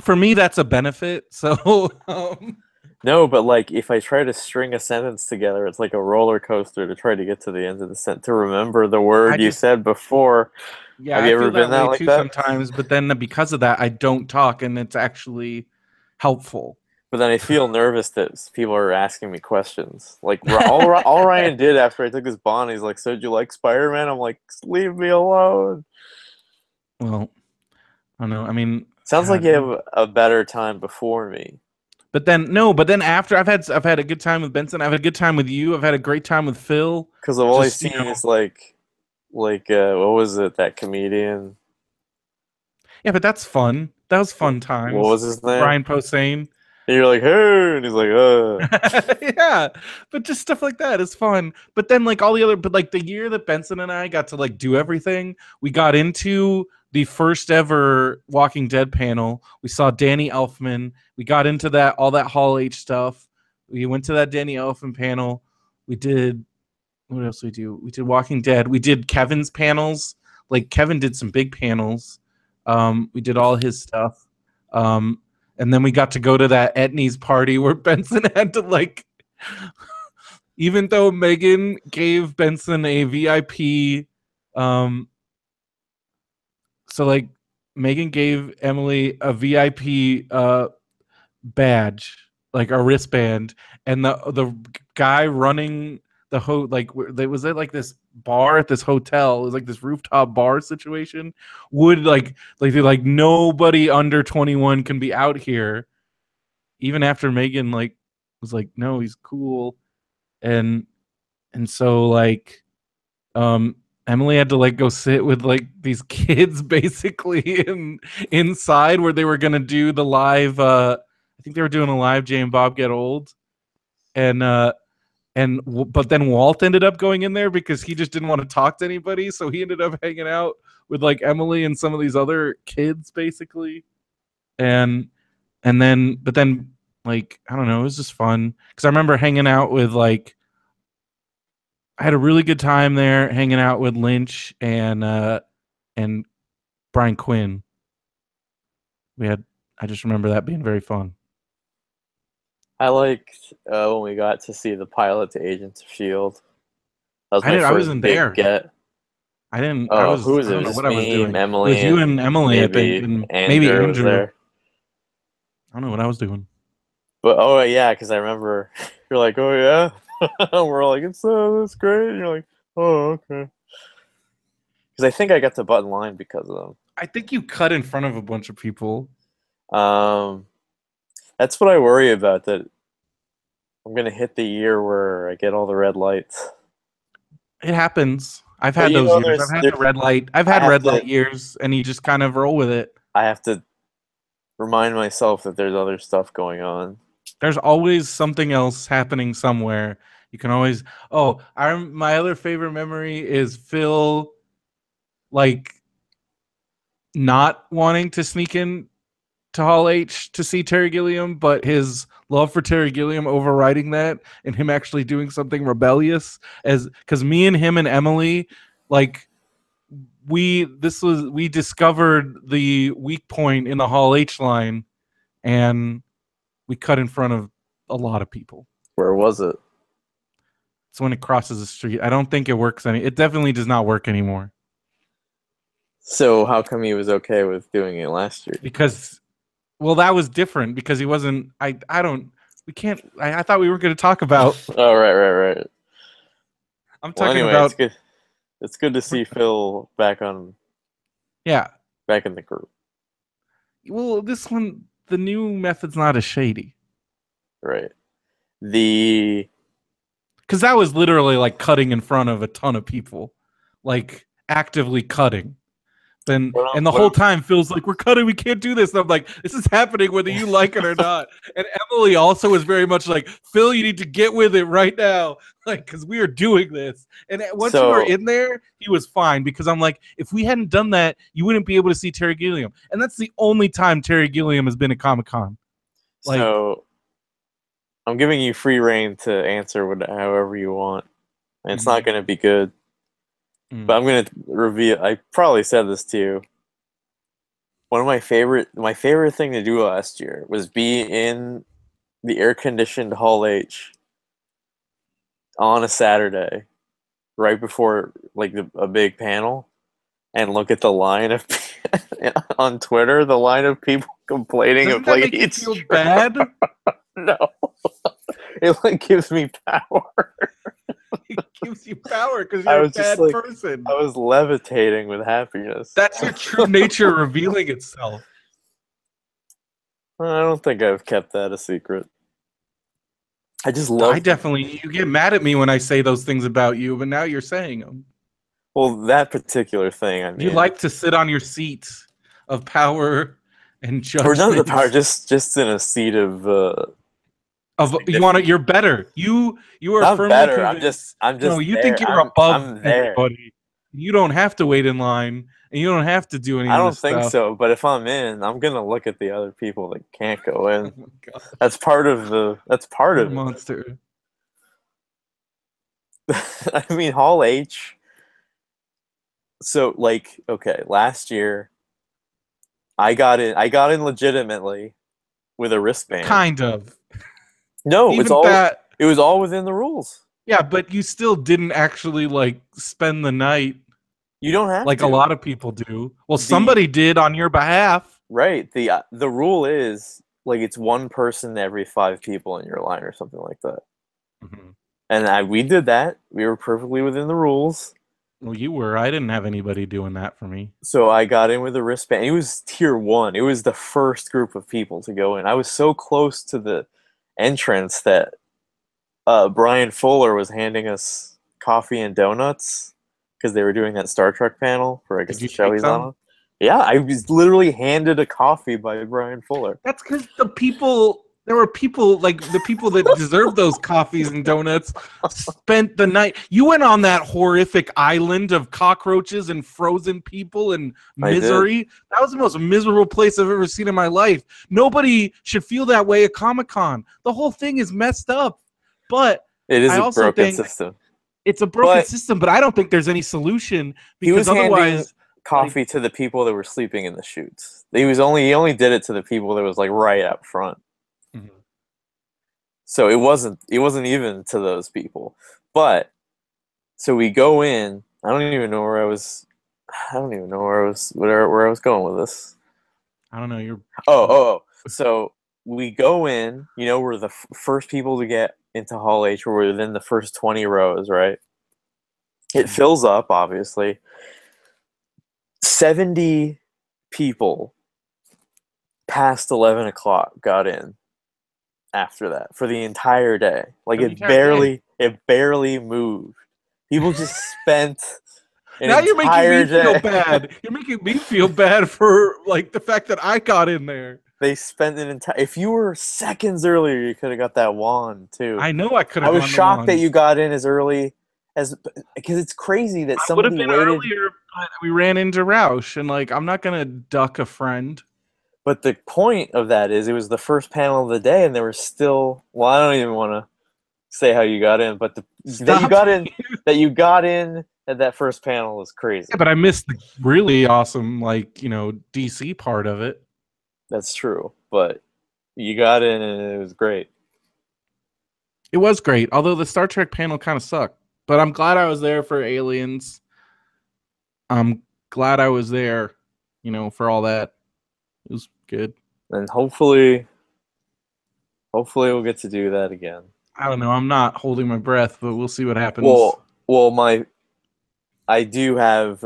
For me, that's a benefit. So No, but like if I try to string a sentence together, it's like a roller coaster to try to get to the end of the sentence to remember the I word you just said before. yeah, Have I you ever feel been that that way like too that? sometimes. But then because of that, I don't talk, and it's actually helpful. But then I feel nervous that people are asking me questions. Like all Ryan did after I took his bond, he's like, "So did you like Spider-Man?" I'm like, "Leave me alone." Well, I don't know. I mean, Sounds like God. you have a better time before me. But then no, but then after I've had a good time with Benson. I've had a good time with you. I've had a great time with Phil. Because all I've Just seen is like what was it, that comedian? yeah, but that's fun. That was fun What times. was his name? Brian Posehn. And you're like, "Hey," and he's like, Yeah, but just stuff like that is fun. But then like all the other, but like the year that Benson and I got to like do everything, we got into the first ever Walking Dead panel. We saw Danny Elfman. We got into that all that Hall H stuff. We went to that Danny Elfman panel. We did what else we do? We did Walking Dead. We did Kevin's panels. Like Kevin did some big panels. We did all his stuff. Um, and then we got to go to that Etnies party where Benson had to like, even though Megan gave Benson a VIP, um, so like Megan gave Emily a VIP badge, like a wristband, and the guy running was it like this bar at this hotel, it was like this rooftop bar situation, would they're like nobody under 21 can be out here, even after Megan like was like no, he's cool. And and so like um Emily had to like go sit with like these kids basically inside where they were gonna do the live I think they were doing a live Jay and Bob Get Old. And but then Walt ended up going in there because he just didn't want to talk to anybody, so he ended up hanging out with like Emily and some of these other kids basically. And and then but then like I don't know, it was just fun because I remember hanging out with like I had a really good time there hanging out with Lynch and Brian Quinn. We had I just remember that being very fun. I liked when we got to see the pilot to Agents of Shield. That was I my didn't I first wasn't big there. get. I didn't Oh, who was I it? It don't was know just what I was me, doing. It Emily, was you and and Emily, I think, maybe and maybe Andrew was Andrew. there. I don't know what I was doing. But oh yeah, because I remember you're like, "Oh yeah," we're all like, "That's great." And you're like, "Oh okay." Because I think I got to butt in line because of I think you cut in front of a bunch of people. them. That's what I worry about. That I'm gonna hit the year where I get all the red lights. It happens. I've But had those years. I've had the red light. I've I had have red light to years, and you just kind of roll with it. I have to remind myself that there's other stuff going on. There's always something else happening somewhere. You can always. Oh, my other favorite memory is Phil, like not wanting to sneak in to Hall H to see Terry Gilliam, but his love for Terry Gilliam overriding that, and him actually doing something rebellious. As because me and him and Emily, like we discovered the weak point in the Hall H line, and we cut in front of a lot of people. Where was it? It's when it crosses the street. I don't think it works any. It definitely does not work anymore So how come he was okay with doing it last year? because, well, that was different because he wasn't. I don't. We can't. I thought we were going to talk about. Oh right. I'm Well, talking anyway, it's about. good. It's good to see Phil Yeah. back in the group. Well, this one, the new method's not as shady Right. The because that was literally like cutting in front of a ton of people, like actively cutting. Then and the whole time feels like we're cutting, we can't do this. And I'm like, this is happening whether you like it or not. And Emily also is very much like, Phil, you need to get with it right now, like because we are doing this. And once you were in there, he was fine because I'm like, if we hadn't done that, you wouldn't be able to see Terry Gilliam, and that's the only time Terry Gilliam has been at Comic-Con. Like, so I'm giving you free reign to answer however you want. And it's not going to be good. But I'm going to reveal. I probably said this to you. One of my favorite thing to do last year was be in the air-conditioned Hall H on a Saturday, right before like a big panel, and look at the line of on Twitter, the line of people complaining doesn't of that like make you feel bad? No, it like gives me power. It gives you power because you're a bad person. I was levitating with happiness. That's your true nature revealing itself. I don't think I've kept that a secret. I just love. You get mad at me when I say those things about you, but now you're saying them. Well, that particular thing, I mean. You like to sit on your seat of power and judgment. Or not the power, just in a seat of. You're better. You are not firmly better. convinced. I'm just. No, you there. think you're above everybody. You don't have to wait in line, and you don't have to do any of this stuff. I don't think so. But if I'm in, I'm gonna look at the other people that can't go in. Oh my God. That's part of it. Monster. I mean, Hall H. So, like, okay, last year, I got in legitimately with a wristband. Kind of. No, it was all within the rules. Yeah, but you still didn't actually like spend the night. You don't have like to. A lot of people do. Well, somebody did on your behalf. Right. The rule is like it's one person every 5 people in your line or something like that. Mm-hmm. And we did that. We were perfectly within the rules. Well, you were. I didn't have anybody doing that for me. So I got in with a wristband. It was tier 1. It was the first group of people to go in. I was so close to the entrance that Brian Fuller was handing us coffee and donuts because they were doing that Star Trek panel for, I guess, the show he's on. Yeah, I was literally handed a coffee by Brian Fuller. That's because there were people, like the people that deserved those coffees and donuts spent the night. You went on that horrific island of cockroaches and frozen people and misery. That was the most miserable place I've ever seen in my life. Nobody should feel that way at Comic-Con. The whole thing is messed up. But it is a broken system. It's a broken system, but I don't think there's any solution because otherwise coffee to the people that were sleeping in the chutes. He only did it to the people that was like right up front. Mm-hmm. So it wasn't even to those people. But so we go in. I don't even know where I was going with this. I don't know. You're So we go in. You know, we're the first people to get into Hall H. We're within the first 20 rows, right? It fills up, obviously. 70 people past 11 o'clock got in after that for the entire day. Like it barely moved. People just spent now you're making me feel bad. You're making me feel bad for like the fact that I got in there. They spent an entire. If you were seconds earlier, you could have got that wand too. I know I could have. I was shocked that you got in as early as because it's crazy that somebody waited. Earlier, but we ran into Roush, and like I'm not gonna duck a friend. But the point of that is, it was the first panel of the day, and there were still. Well, I don't even want to say how you got in, but that you got in at that first panel was crazy. Yeah, but I missed the really awesome, DC part of it. That's true, but you got in and it was great. It was great, although the Star Trek panel kind of sucked. But I'm glad I was there for Aliens. I'm glad I was there, for all that. It was good. And hopefully we'll get to do that again. I don't know. I'm not holding my breath, but we'll see what happens. Well, I do have...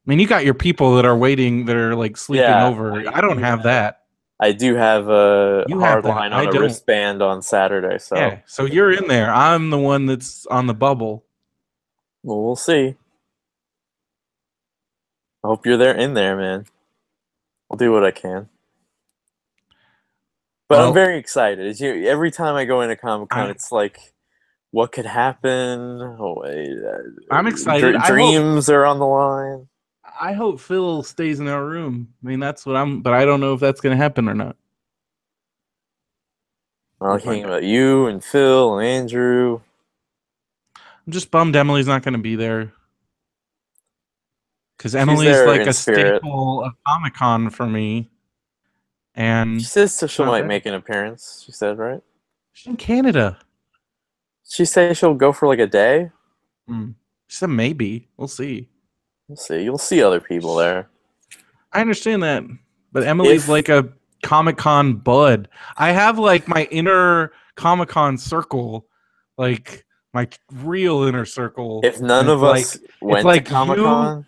I mean, you got your people that are waiting, that are like sleeping over. I don't have that. I do have a hard line on a wristband on Saturday. So yeah, so you're in there. I'm the one that's on the bubble. Well, we'll see. I hope you're there in there, man. I'll do what I can. But I'm Well, very excited. Every time I go into Comic Con, I it's like, what could happen? Oh, I'm excited. dreams are on the line. I hope Phil stays in our room. I mean, that's what I'm. But I don't know if that's going to happen or not. I'm We'll thinking find out. about you and Phil and Andrew. I'm just bummed Emily's not going to be there because She's Emily's there like in a spirit. staple of Comic Con for me, She and says so she's she not might there. make an appearance. She said, right? She's in Canada. She said she'll go for like a day. Hmm. She said maybe. We'll see. We'll see. You'll see other people there. I understand that, but Emily's If like a Comic Con bud. I have like my inner Comic Con circle, like my real inner circle, if none and of us it's went to like Comic you. Con,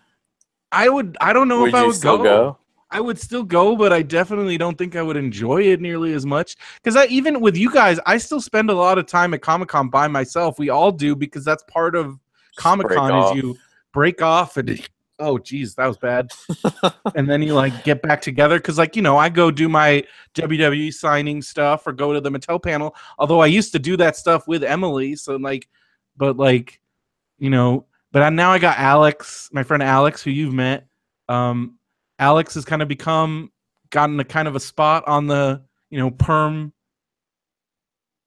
I don't know if would I you would still go. go? I would still go, but I definitely don't think I would enjoy it nearly as much. Because even with you guys, I still spend a lot of time at Comic Con by myself. We all do because that's part of Just Comic break Con is off. you break off and oh geez, that was bad. And then you like get back together because like I go do my WWE signing stuff or go to the Mattel panel. Although I used to do that stuff with Emily, so like, but like now I got Alex, my friend Alex, who you've met. Um, Alex has kind of gotten a kind of a spot on the perm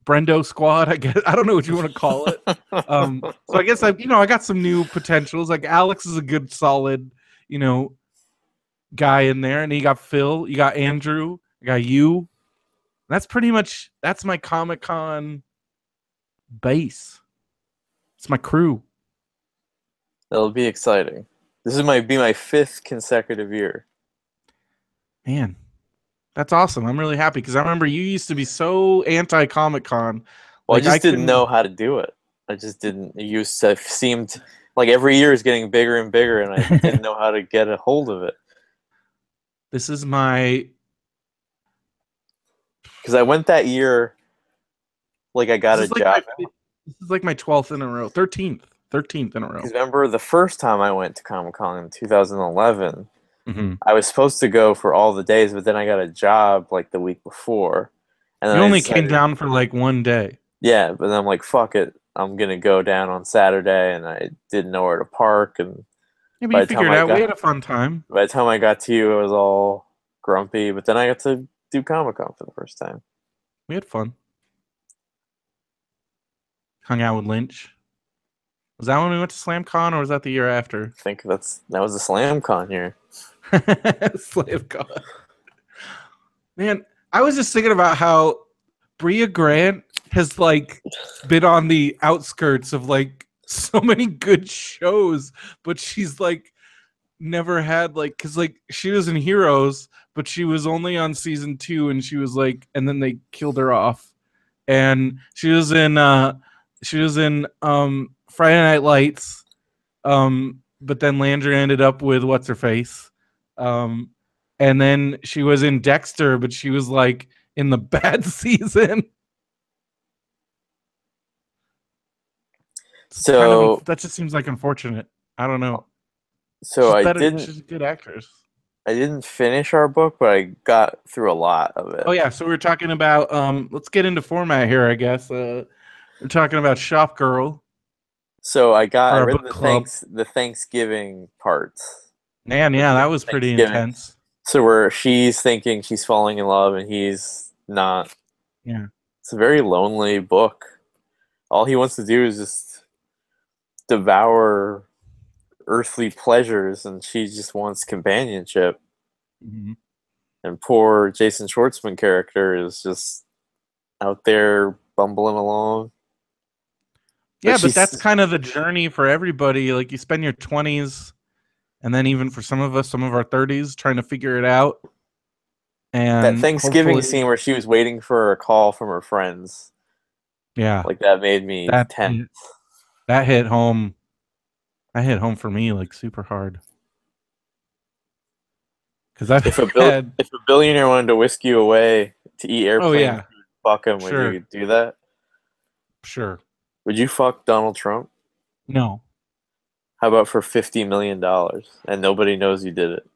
Brendo squad. I guess I don't know what you want to call it. So I guess I got some new potentials. Like Alex is a good solid you know guy in there, and you got Phil, you got Andrew, you got you. That's my Comic Con base. It's my crew. That'll be exciting. Might be my 5th consecutive year. Man, that's awesome. I'm really happy because I remember you used to be so anti Comic Con. Well, I Like I just didn't couldn't. know how to do it. I just didn't. It used to seemed like every year is getting bigger and bigger, and I didn't know how to get a hold of it. This is my. Because I went that year, like I got This a is like job. my. This is like my 12th in a row. 13th in a row. Because remember the first time I went to Comic Con in 2011, Mm-hmm. I was supposed to go for all the days, but then I got a job like the week before, and then You I only came decided, down for like one day. yeah, but then I'm like, fuck it, I'm gonna go down on Saturday, and I didn't know where to park, and Yeah, but by you the time figured I out. We got had a fun time. by the time I got to you, I was all grumpy, but then I got to do Comic Con for the first time. We had fun. Hung out with Lynch. Was that when we went to Slam Con, or was that the year after? I think that was a Slam Con here. Slam Con. Man, I was just thinking about how Bria Grant has like been on the outskirts of like so many good shows, but she's like never had like because like she was in Heroes, but she was only on season 2, and she was like, and then they killed her off, and she was in Friday Night Lights, but then Landry ended up with what's her face, um, and then she was in Dexter, but she was like in the bad season. It's kind of So that just seems like unfortunate. I don't know. so I didn't She's a good actress. I didn't finish our book, but I got through a lot of it. Oh yeah, so we're talking about let's get into format here, I guess. We're talking about Shop Girl So for I our read book club. the Thanksgiving parts. Man, Like yeah, the that was pretty Thanksgiving. intense. So where she's thinking she's falling in love and he's not. Yeah. It's a very lonely book. All he wants to do is just devour earthly pleasures, and she just wants companionship. Mm-hmm. And poor Jason Schwartzman character is just out there bumbling along. But Yeah, but that's she's kind of the journey for everybody. Like you spend your 20s, and then even for some of us, some of our 30s, trying to figure it out. that And Thanksgiving hopefully, scene where she was waiting for a call from her friends. yeah, Like that made me that tense. that hit home. That hit home for me like super hard. Because I've had, If a billionaire wanted to whisk you away to eat oh airplane yeah, food, fuck him. Would sure, you do that? sure. Would you fuck Donald Trump? No, How about for $50 million and nobody knows you did it?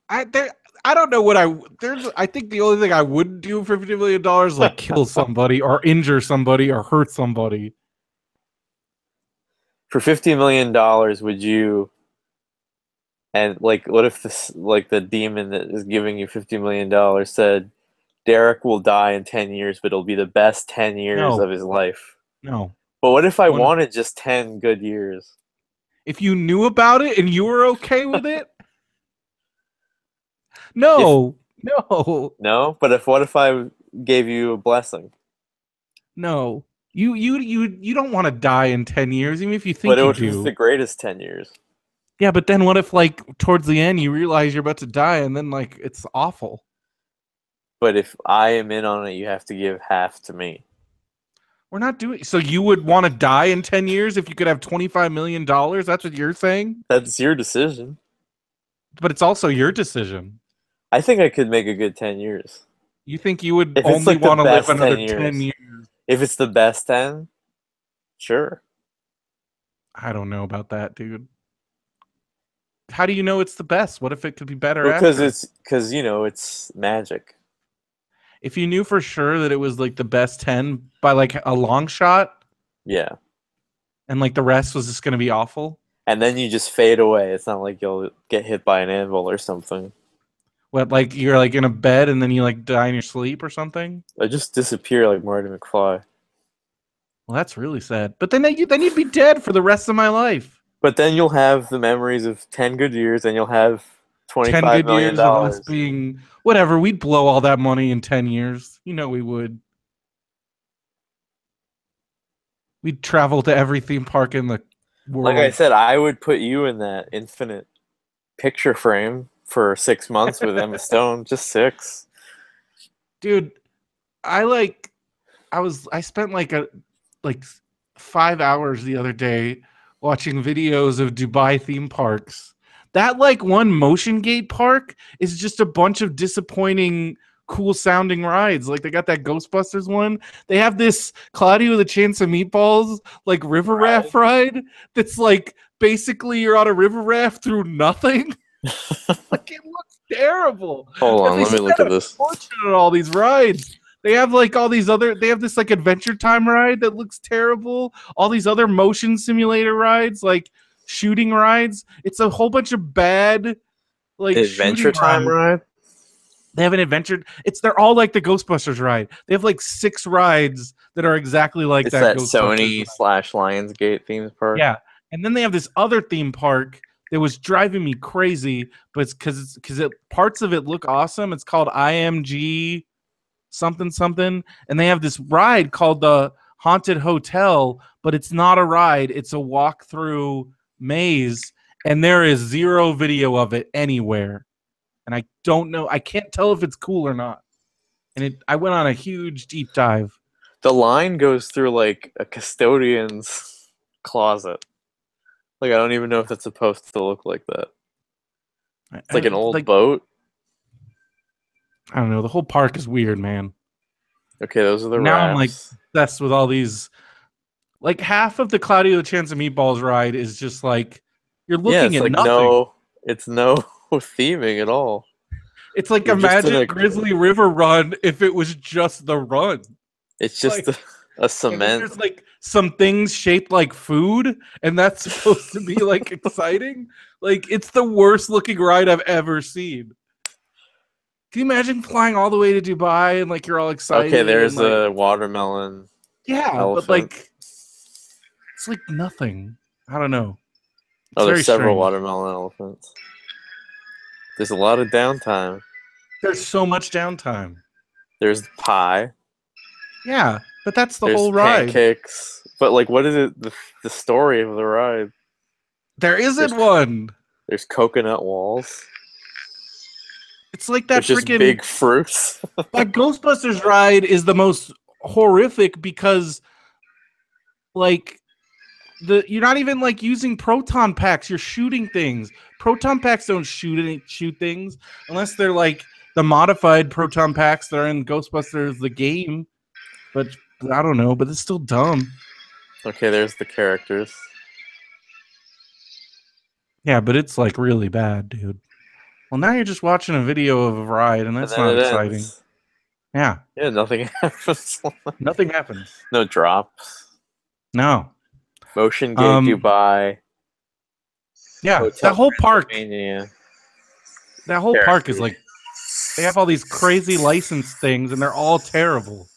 I don't know what I think the only thing I wouldn't do for $50 million is like kill somebody or injure somebody or hurt somebody. For $50 million, would you? And like, what if this, like, the demon that is giving you $50 million said, Derek will die in 10 years, but it'll be the best 10 years No, of his life. no. But what if I One, wanted just 10 good years? if you knew about it and you were okay with it, If no, no, no, but if what if I gave you a blessing? no. You don't want to die in 10 years, even if you But think it you would be the do. greatest 10 years. Yeah, but then what if like towards the end you realize you're about to die and then like it's awful? But if I am in on it, you have to give half to me. We're not doing so you would want to die in 10 years if you could have $25 million? That's what you're saying? That's your decision. But it's also your decision. I think I could make a good 10 years. You think you would If it's only like the want to live best another 10 10 years. years? If it's the best 10, sure. I don't know about that, dude. How do you know it's the best? What if it could be better Because after? because it's magic. If you knew for sure that it was like the best 10 by like a long shot Yeah. and like the rest was just going to be awful. And then you just fade away. It's not like you'll get hit by an anvil or something. What, like you're like in a bed and then you like die in your sleep or something? I just disappear like Marty McFly. Well, that's really sad. But then you'd be dead for the rest of my life. But then you'll have the memories of 10 good years and you'll have 10 $25 good million. years of us being whatever. We'd blow all that money in 10 years. You know we would. We'd travel to every theme park in the Like I world. said, I would put you in that infinite picture frame for 6 months with Emma Stone. Just 6. Dude, I spent like 5 hours the other day watching videos of Dubai theme parks. That like one Motion Gate park is just a bunch of disappointing cool sounding rides. Like they got that Ghostbusters one. They have this Cloudy with a Chance of Meatballs like river raft ride that's like basically you're on a river raft through nothing. Like it looks terrible. Hold And on, they let me look spent at a this. fortune on all these rides. They have like all these other. They have this like Adventure Time ride that looks terrible. All these other motion simulator rides, like shooting rides. It's a whole bunch of bad like Adventure shooting Time rides. ride? They have an adventure. They're all like the Ghostbusters ride. They have like 6 rides that are exactly like It's that that Ghostbusters Sony ride. slash Lionsgate theme park. Yeah, and then they have this other theme park that was driving me crazy, but it's because parts of it look awesome. It's called IMG something something, and they have this ride called the Haunted Hotel, but it's not a ride. It's a walk through maze, and there is zero video of it anywhere. And I don't know. I can't tell if it's cool or not. And I went on a huge deep dive. The line goes through like a custodian's closet. Like I don't even know if that's supposed to look like that. It's like an old boat. I don't know. The whole park is weird, man. Okay, those are the Now I'm like rafts. obsessed with all these. Like half of the Cloudy with a Chance of Meatballs ride is just like you're Yeah, looking it's at like nothing. it's no theming at all. It's like You're just in imagine a. Grizzly River Run if it was just the run. It's just Like, a and then cement. there's like some things shaped like food, and that's supposed to be like exciting. Like it's the worst looking ride I've ever seen. Can you imagine flying all the way to Dubai and like you're all excited Okay, and there's like a watermelon yeah, but elephant. like it's like nothing. I don't know. It's Oh, there's very several strange. watermelon elephants. There's a lot of downtime. There's so much downtime. There's pie. Yeah, but that's the There's whole ride. pancakes. But like, what is it? The story of the ride? There There's isn't one. there's coconut walls. It's like that There's just freaking big fruits. that Ghostbusters ride is the most horrific because like you're not even like using proton packs. You're shooting things. Proton packs don't shoot things unless they're like the modified proton packs that are in Ghostbusters the game. But I don't know. But it's still dumb. Okay, there's the characters. Yeah, but it's like really bad, dude. Well, now you're just watching a video of a ride, and And that's then not it exciting. ends. Yeah, Yeah, nothing happens. nothing happens. No drops. No. Motion Gate Um, Dubai. yeah, Hotel Transylvania. that whole park is Characters. like they have all these crazy license things, and they're all terrible.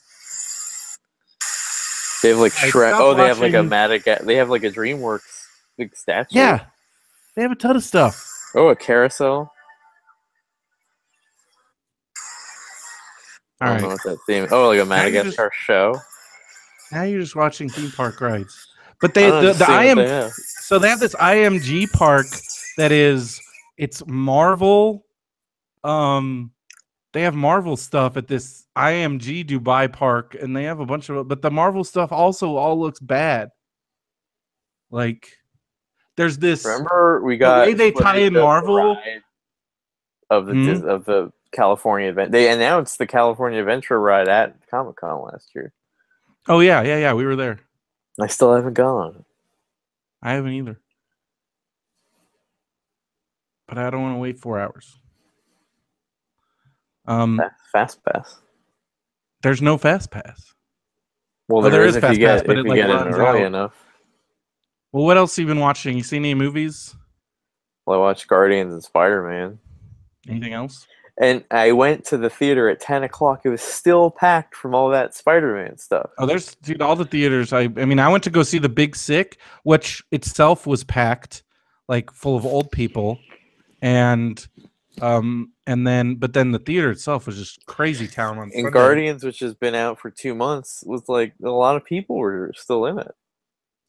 They have like I Shrek. stopped Oh, they have like a watching. Madagascar. They have like a DreamWorks big statue. Yeah, they have a ton of stuff. Oh, a carousel. I All don't know right, what that theme. Oh, like a now you're just Madagascar show. now you're just watching theme park rides. But I they don't know, just the seeing I what am they have. so they have this IMG park that is it's Marvel. They have Marvel stuff at this IMG Dubai park, and they have a bunch of. But the Marvel stuff also all looks bad. Like there's this Remember, we the way got they tie footage in of the Marvel. ride of Hmm? of the California event. They announced the California Adventure ride at Comic Con last year. Oh yeah. We were there. I still haven't gone. I haven't either, but I don't want to wait 4 hours. Fast pass. There's no fast pass. Well, Oh, there there is is fast pass, but if it you like get in runs early out. enough. Well, what else have you been watching? You seen any movies? Well, I watched Guardians and Spider-Man. Anything else? And I went to the theater at 10 o'clock. It was still packed from all that Spider-Man stuff. Oh, there's dude, all the theaters. I mean, I went to go see The Big Sick, which itself was packed, like full of old people, and then but then the theater itself was just crazy town on And Sunday. Guardians, which has been out for 2 months, was like a lot of people were still in it.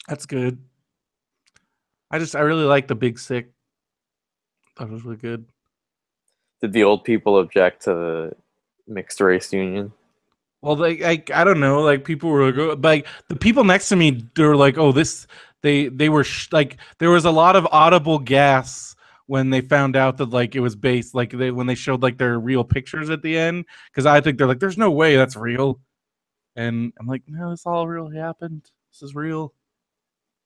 That's good. I really like The Big Sick. That was really good. Did the old people object to the mixed race union? Well, like I don't know, like people were like, like the people next to me, they were like, oh, this they were like there was a lot of audible gas when they found out that like it was based like when they showed like their real pictures at the end because I think they're like, there's no way that's real, and I'm like, no, this all really happened. This is real,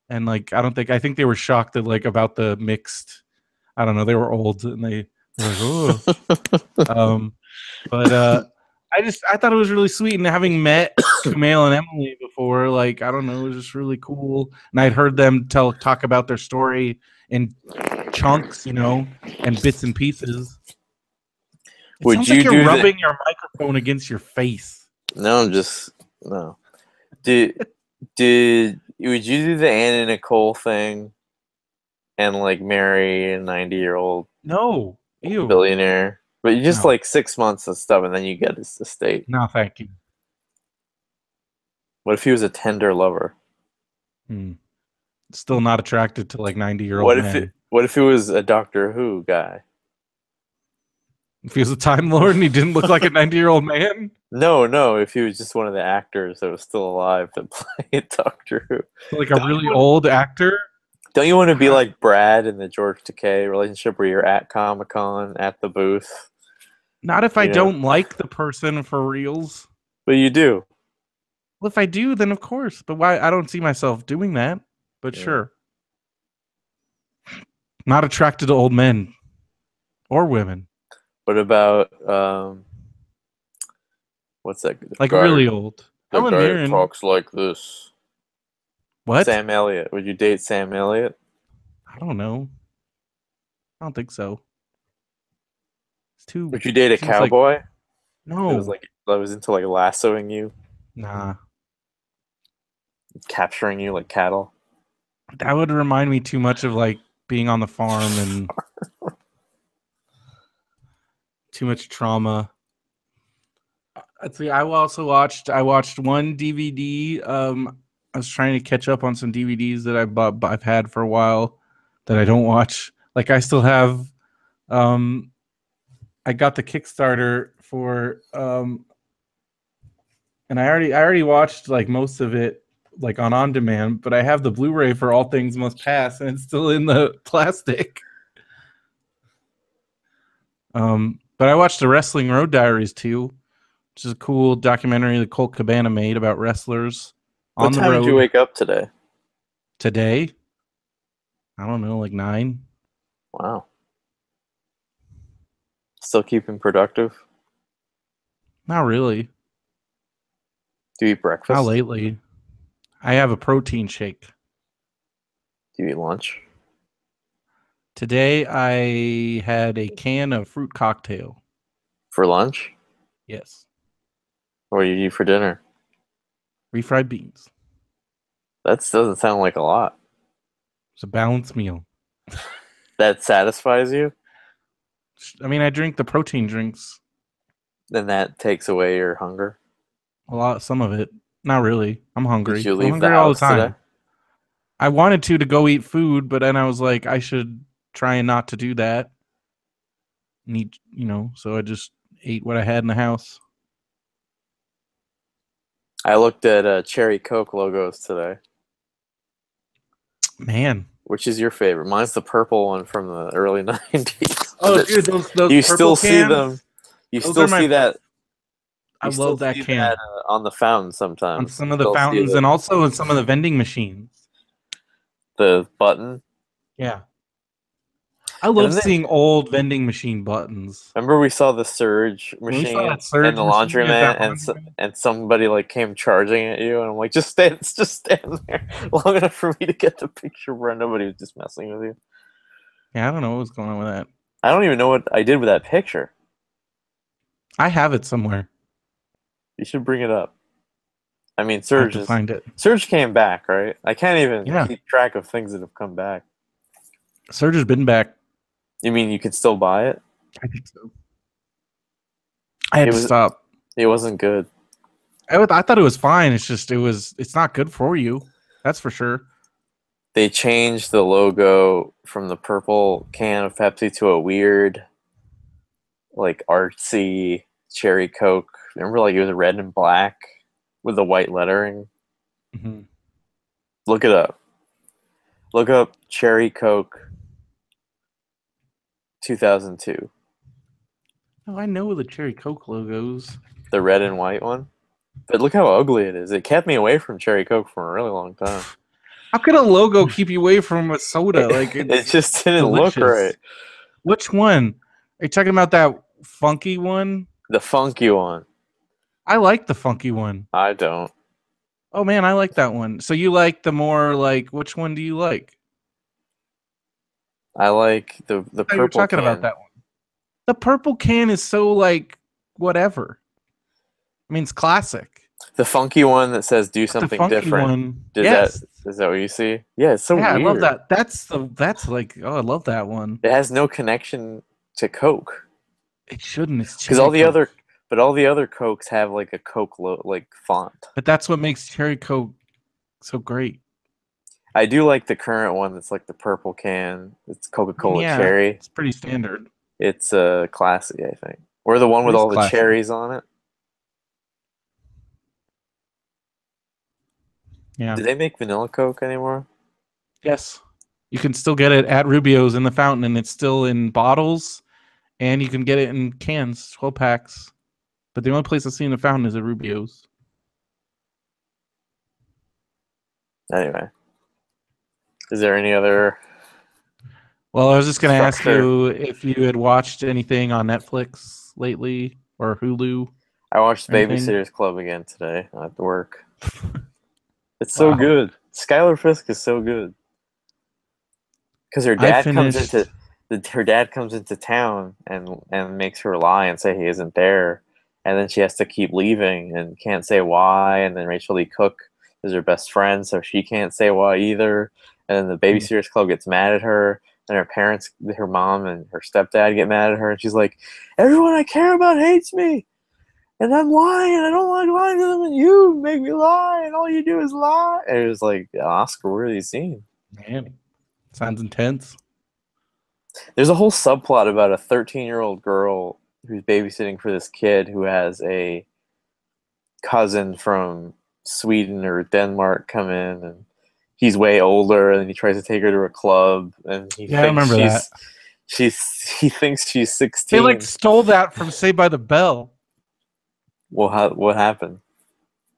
and like I think they were shocked that like about the mixed. I don't know, they were old and they were like, oh, um, but I thought it was really sweet, and having met Kumail and Emily before, like I don't know, it was just really cool. And I'd heard them talk about their story in chunks, you know, and bits and pieces. It Would sounds like you you're do rubbing your microphone against your face. No, I'm just no. Did would you do the Anna Nicole thing and like marry a 90-year-old No, ew, billionaire? But you just no, like 6 months of stuff and then you get his estate. no, thank you. What if he was a tender lover? Hmm. Still not attracted to like 90-year-old men. What if he was a Doctor Who guy? If he was a Time Lord and he didn't look like a 90-year-old man, No, if he was just one of the actors that was still alive that played Doctor Who. like a really old actor. Don't you want to be like Brad in the George Takei relationship where you're at Comic-Con at the booth? Not if I don't like the person for reals. But you do. Well, if I do, then of course. But why? I don't see myself doing that. But Yeah. sure. Not attracted to old men or women. What about what's that? Like really old. The Helen guy Mirren. that talks like this. What? Sam Elliott. Would you date Sam Elliott? I don't know. I don't think so. It's too. Would you date a seems like- cowboy? no. That was into like lassoing you, Nah. capturing you like cattle. That would remind me too much of like being on the farm and too much trauma. Let's see. I watched one DVD. I was trying to catch up on some DVDs that I've had for a while that I don't watch. Like I still have. I got the Kickstarter for. And I already watched like most of it like on demand, but I have the Blu-ray for All Things Must Pass, and it's still in the plastic. But I watched the Wrestling Road Diaries too, which is a cool documentary that Colt Cabana made about wrestlers on the road. What time did you wake up today? Today, I don't know, like 9. Wow. Still keeping productive? Not really. Do you eat Not breakfast? lately. I have a protein shake. Do you eat lunch? Today I had a can of fruit cocktail. For lunch? Yes. What do you eat for dinner? Refried beans. That doesn't sound like a lot. It's a balanced meal. That satisfies you? I mean, I drink the protein drinks. Then that takes away your hunger? A lot, some of it. Not really. I'm Did hungry. you I'm leave the hungry all the house today? time. I wanted to go eat food, but then I was like, I should try and not to do that. Need, so I just ate what I had in the house. I looked at Cherry Coke logos today. Man. Which is your favorite? Mine's the purple one from the early 90s. Oh, dude, those You purple still see cans. them. You Those still are my. see that. I You still love that see that can on the fountain on sometimes. some You of the still see fountains and also in some of the vending machines. the button. Yeah. I And love then seeing old vending machine buttons. remember we saw the surge When we saw machine that and surge the machine at laundromat, that laundromat. and somebody like came charging at you, and I'm like, just stand there long enough for me to get the picture, where nobody was just messing with you. Yeah, I don't know what's going on with that. I don't even know what I did with that picture. I have it somewhere. You should bring it up. I mean, I have to find it. Surge came back, right? I can't even Yeah. keep track of things that have come back. Surge has been back. You mean you can still buy it? I think so. I had to stop. It wasn't good. I thought it was fine. It's not good for you. That's for sure. They changed the logo from the purple can of Pepsi to a weird, like, artsy cherry Coke. Remember, like, it was red and black with the white lettering? Mm-hmm. Look it up. Look up Cherry Coke 2002. Oh, I know the Cherry Coke logos. The red and white one. But look how ugly it is. It kept me away from Cherry Coke for a really long time. How could a logo keep you away from a soda? Like It just didn't delicious. look right. Which one? Are you talking about that funky one? The funky one. I like the funky one. I don't. Oh man, I like that one. So you like the more like which one do you like? I like the purple You're talking can. about that one. The purple can is so like whatever. I mean, it's classic. The funky one that says "Do something different." One, Is that what you see? Yeah, it's so weird. I love that. That's like, oh, I love that one. It has no connection to Coke. It shouldn't. It's because all the other Cokes have like a Coke like font. But that's what makes Cherry Coke so great. I do like the current one that's like the purple can. It's Coca-Cola cherry. It's pretty standard. It's classy, I think. Or the one with all the cherries on it. Yeah. Do they make vanilla Coke anymore? Yes. You can still get it at Rubio's in the fountain, and it's still in bottles, and you can get it in cans, 12 packs. But the only place I've seen the fountain is at Rubio's. Anyway. Is there any other... Well, I was just going to ask you if you had watched anything on Netflix lately or Hulu. I watched Babysitter's Club again today at work. It's so good. Skylar Fisk is so good. Because her dad comes into town and makes her lie and say he isn't there, and then she has to keep leaving and can't say why. And then Rachel Lee Cook is her best friend, so she can't say why either. And then the Babysitters Club gets mad at her, and her parents, her mom and her stepdad, get mad at her, and she's like, "Everyone I care about hates me, and I'm lying. I don't like lying to them, and you make me lie, and all you do is lie." And it was like an Oscar-worthy scene. Man, sounds intense. There's a whole subplot about a 13-year-old girl who's babysitting for this kid who has a cousin from Sweden or Denmark come in, and he's way older, and he tries to take her to a club, and he thinks he thinks she's 16. They like stole that from Saved by the Bell. Well, what happened?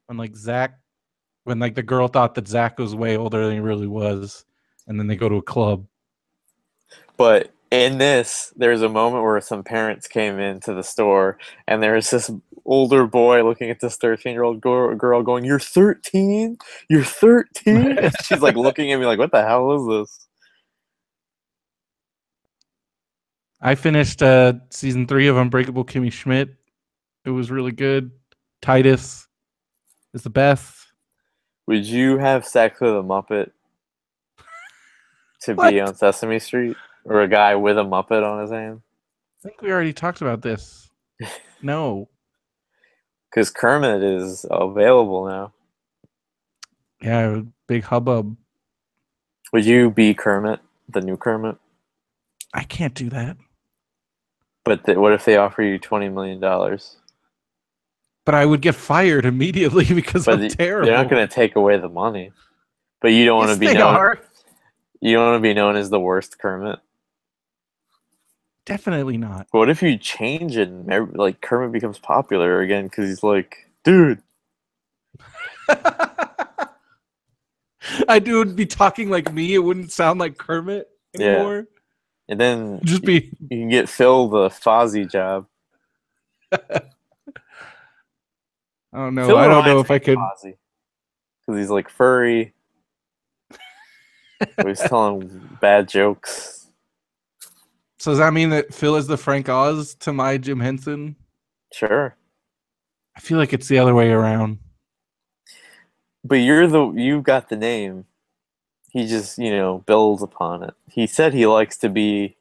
When the girl thought that Zach was way older than he really was, and then they go to a club. But In this, there's a moment where some parents came into the store, and there's this older boy looking at this 13-year-old girl going, "You're 13? You're 13?" And she's like looking at me like, "What the hell is this?" I finished season 3 of Unbreakable Kimmy Schmidt. It was really good. Titus is the best. Would you have sex with a Muppet to What? be on Sesame Street? Or a guy with a Muppet on his hand? I think we already talked about this. No. Because Kermit is available now. Yeah, big hubbub. Would you be Kermit, the new Kermit? I can't do that. But what if they offer you $20 million? But I would get fired immediately because I'm terrible. They're not going to take away the money. But you don't want to be known. You don't want to be known as the worst Kermit. Definitely not. What if you change it and like Kermit becomes popular again because he's like, dude. I would be talking like me. It wouldn't sound like Kermit anymore. Yeah. And then just be. You can get Phil the Fozzie job. Oh no, I don't know if I could. Because he's like furry. He's telling bad jokes. So does that mean that Phil is the Frank Oz to my Jim Henson? Sure. I feel like it's the other way around. But you got the name. He just, builds upon it. He said he likes to be.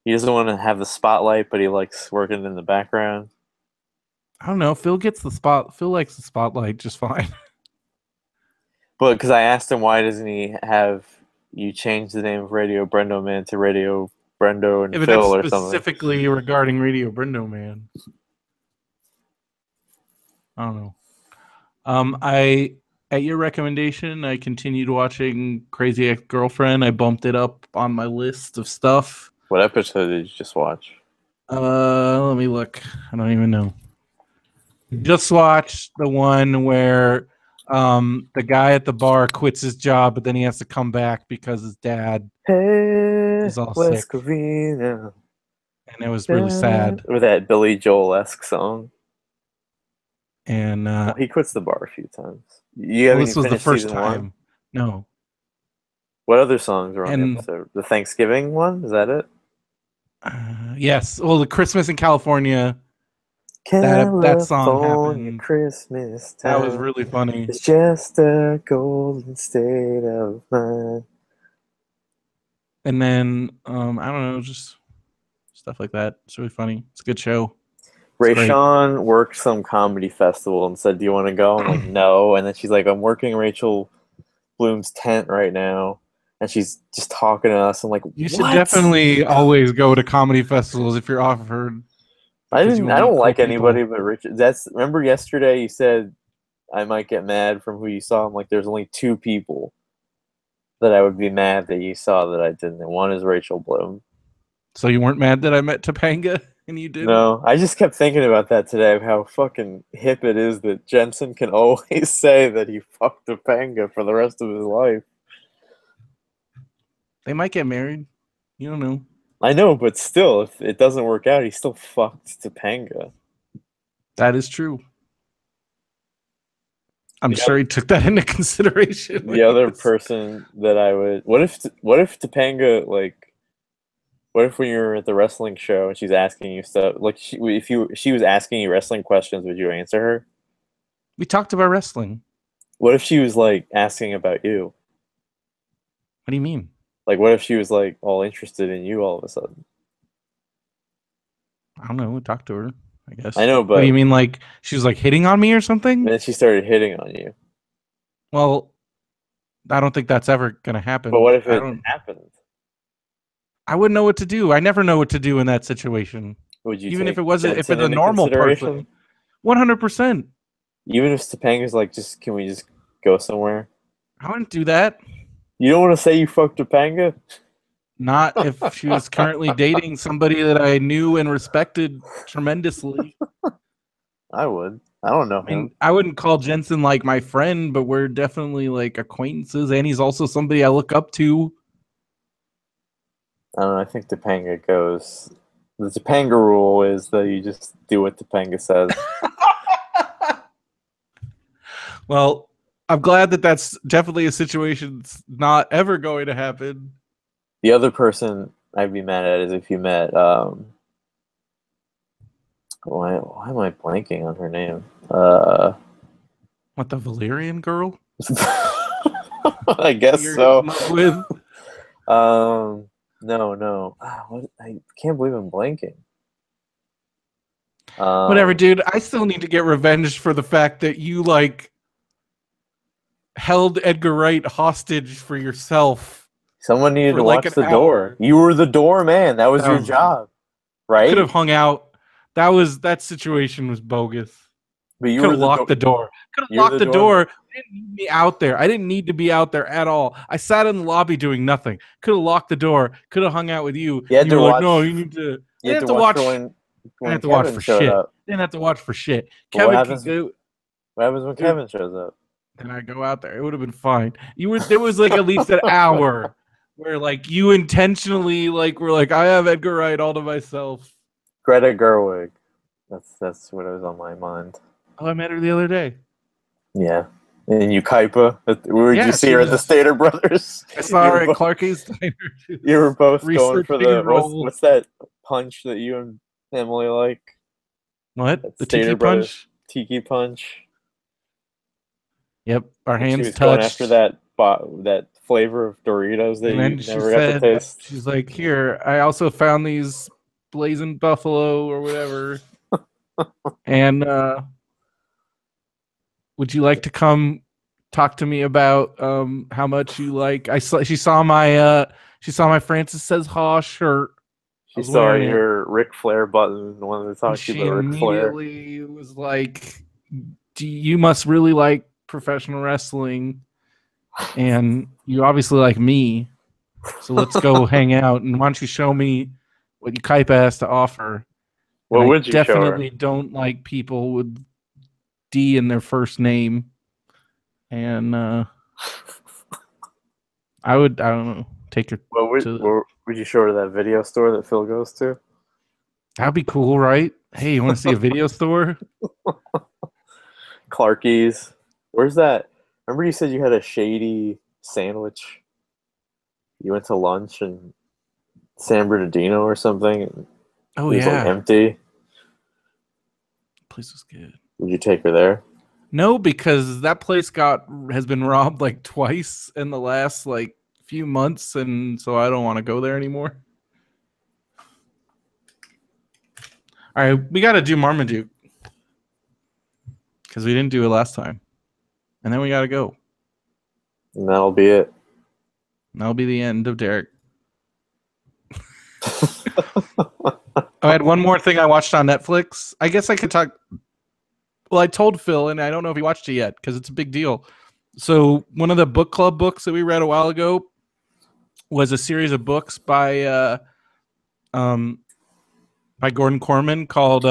He doesn't want to have the spotlight, but he likes working in the background. I don't know. Phil gets the spot. Phil likes the spotlight just fine. But because I asked him why doesn't he have you change the name of Radio BrendoMan to Radio Brendo and Phil or something? Specifically regarding Radio BrendoMan. I don't know. At your recommendation, I continued watching Crazy Ex-Girlfriend. I bumped it up on my list of stuff. What episode did you just watch? Let me look. I don't even know. Just watched the one where the guy at the bar quits his job, but then he has to come back because his dad is all sick. Covina. And it was really sad. With that Billy Joel-esque song. And he quits the bar a few times. This was the first time. No. What other songs were on the episode? The Thanksgiving one? Is that it? Yes. Well, the Christmas in California. That song happened. Christmas time. That was really funny. It's just a golden state of mind. And then I don't know, just stuff like that. It's really funny. It's a good show. Rayshawn worked some comedy festival and said, "Do you want to go?" I'm like, "No." And then she's like, "I'm working Rachel Bloom's tent right now," and she's just talking to us. I'm like, "You should definitely always go to comedy festivals if you're offered." I don't like anybody but Richard. Remember yesterday you said I might get mad from who you saw. I'm like, there's only 2 people that I would be mad that you saw that I didn't. And one is Rachel Bloom. So you weren't mad that I met Topanga and you didn't? No, I just kept thinking about that today, of how fucking hip it is that Jensen can always say that he fucked Topanga for the rest of his life. They might get married. You don't know. I know, but still, if it doesn't work out, he still fucked Topanga. That is true. I'm sure he took that into consideration. The other person that I would... What if Topanga, like... What if when you're at the wrestling show and she's asking you stuff... Like, if she was asking you wrestling questions, would you answer her? We talked about wrestling. What if she was, like, asking about you? What do you mean? Like, what if she was, like, all interested in you all of a sudden? I don't know. We talked to her, I guess. I know, but... What do you mean, like, she was, like, hitting on me or something? And then she started hitting on you. Well, I don't think that's ever going to happen. But what if it happened? I wouldn't know what to do. I never know what to do in that situation. Would you Even if it wasn't... If it's a normal person. 100%. Even if Topanga's like, can we just go somewhere? I wouldn't do that. You don't want to say you fucked Topanga? Not if she was currently dating somebody that I knew and respected tremendously. I would. I don't know. I mean, I wouldn't call Jensen like my friend, but we're definitely like acquaintances, and he's also somebody I look up to. I don't know. I think Topanga goes. The Topanga rule is that you just do what Topanga says. Well, I'm glad that that's definitely a situation that's not ever going to happen. The other person I'd be mad at is if you met. Why am I blanking on her name? What, the Valyrian girl? I guess You're so. in love with? No. I can't believe I'm blanking. Whatever, dude. I still need to get revenge for the fact that you like held Edgar Wright hostage for yourself Someone needed for to like watch an the door. hour. You were the doorman. That was your job, right? Could have hung out. That situation was bogus. But you Could were have locked the door. Could have You're locked the the doorman. door. I didn't need me out there. I didn't need to be out there at all. I sat in the lobby doing nothing. Could have locked the door. Could have hung out with you. You had And to you were like, watch. no, you need to. You had to watch for I when didn't have to watch Kevin for showed shit. up. Didn't have to watch for shit. But what Kevin happens? could go. What happens when Dude. Kevin shows up? Then I go out there. It would have been fine. There was like at least an hour where like you intentionally like were like, I have Edgar Wright all to myself. Greta Gerwig. That's what was on my mind. Oh, I met her the other day. Yeah. And Ukaipa. Where did Yeah, you see she her at the was- Stater Brothers? I saw her at Clarky's Diner. You were both going for Researching the a role. what's that punch that you and Emily like? What? That The Stater tiki Brothers punch? Tiki punch. Yep, our And hands she was touched. going after that flavor of Doritos that And then you she never got to said, taste. she's like, here, I also found these blazing buffalo or whatever. And would you like to come talk to me about how much you like? She saw my Francis Says Ha shirt. She saw wearing it. your Ric Flair button. Wanted to talk to She you about Ric Flair. immediately was like, you must really like professional wrestling, and you obviously like me. So let's go hang out. And why don't you show me what Ukaipa has to offer? What And would you definitely show her? don't like people with D in their first name. And I don't know, take her What would you show her that video store that Phil goes to? That'd be cool, right? Hey, you want to see a video store? Clarky's. Where's that? Remember you said you had a shady sandwich? You went to lunch in San Bernardino or something? And Oh, it was yeah. like empty. Place was good. Would you take her there? No, because that place has been robbed like twice in the last like few months, and so I don't want to go there anymore. All right, we got to do Marmaduke because we didn't do it last time, and then we got to go. And that'll be it. And that'll be the end of Derek. I had one more thing I watched on Netflix. I guess I could talk. Well, I told Phil, and I don't know if he watched it yet because it's a big deal. So one of the book club books that we read a while ago was a series of books by Gordon Corman called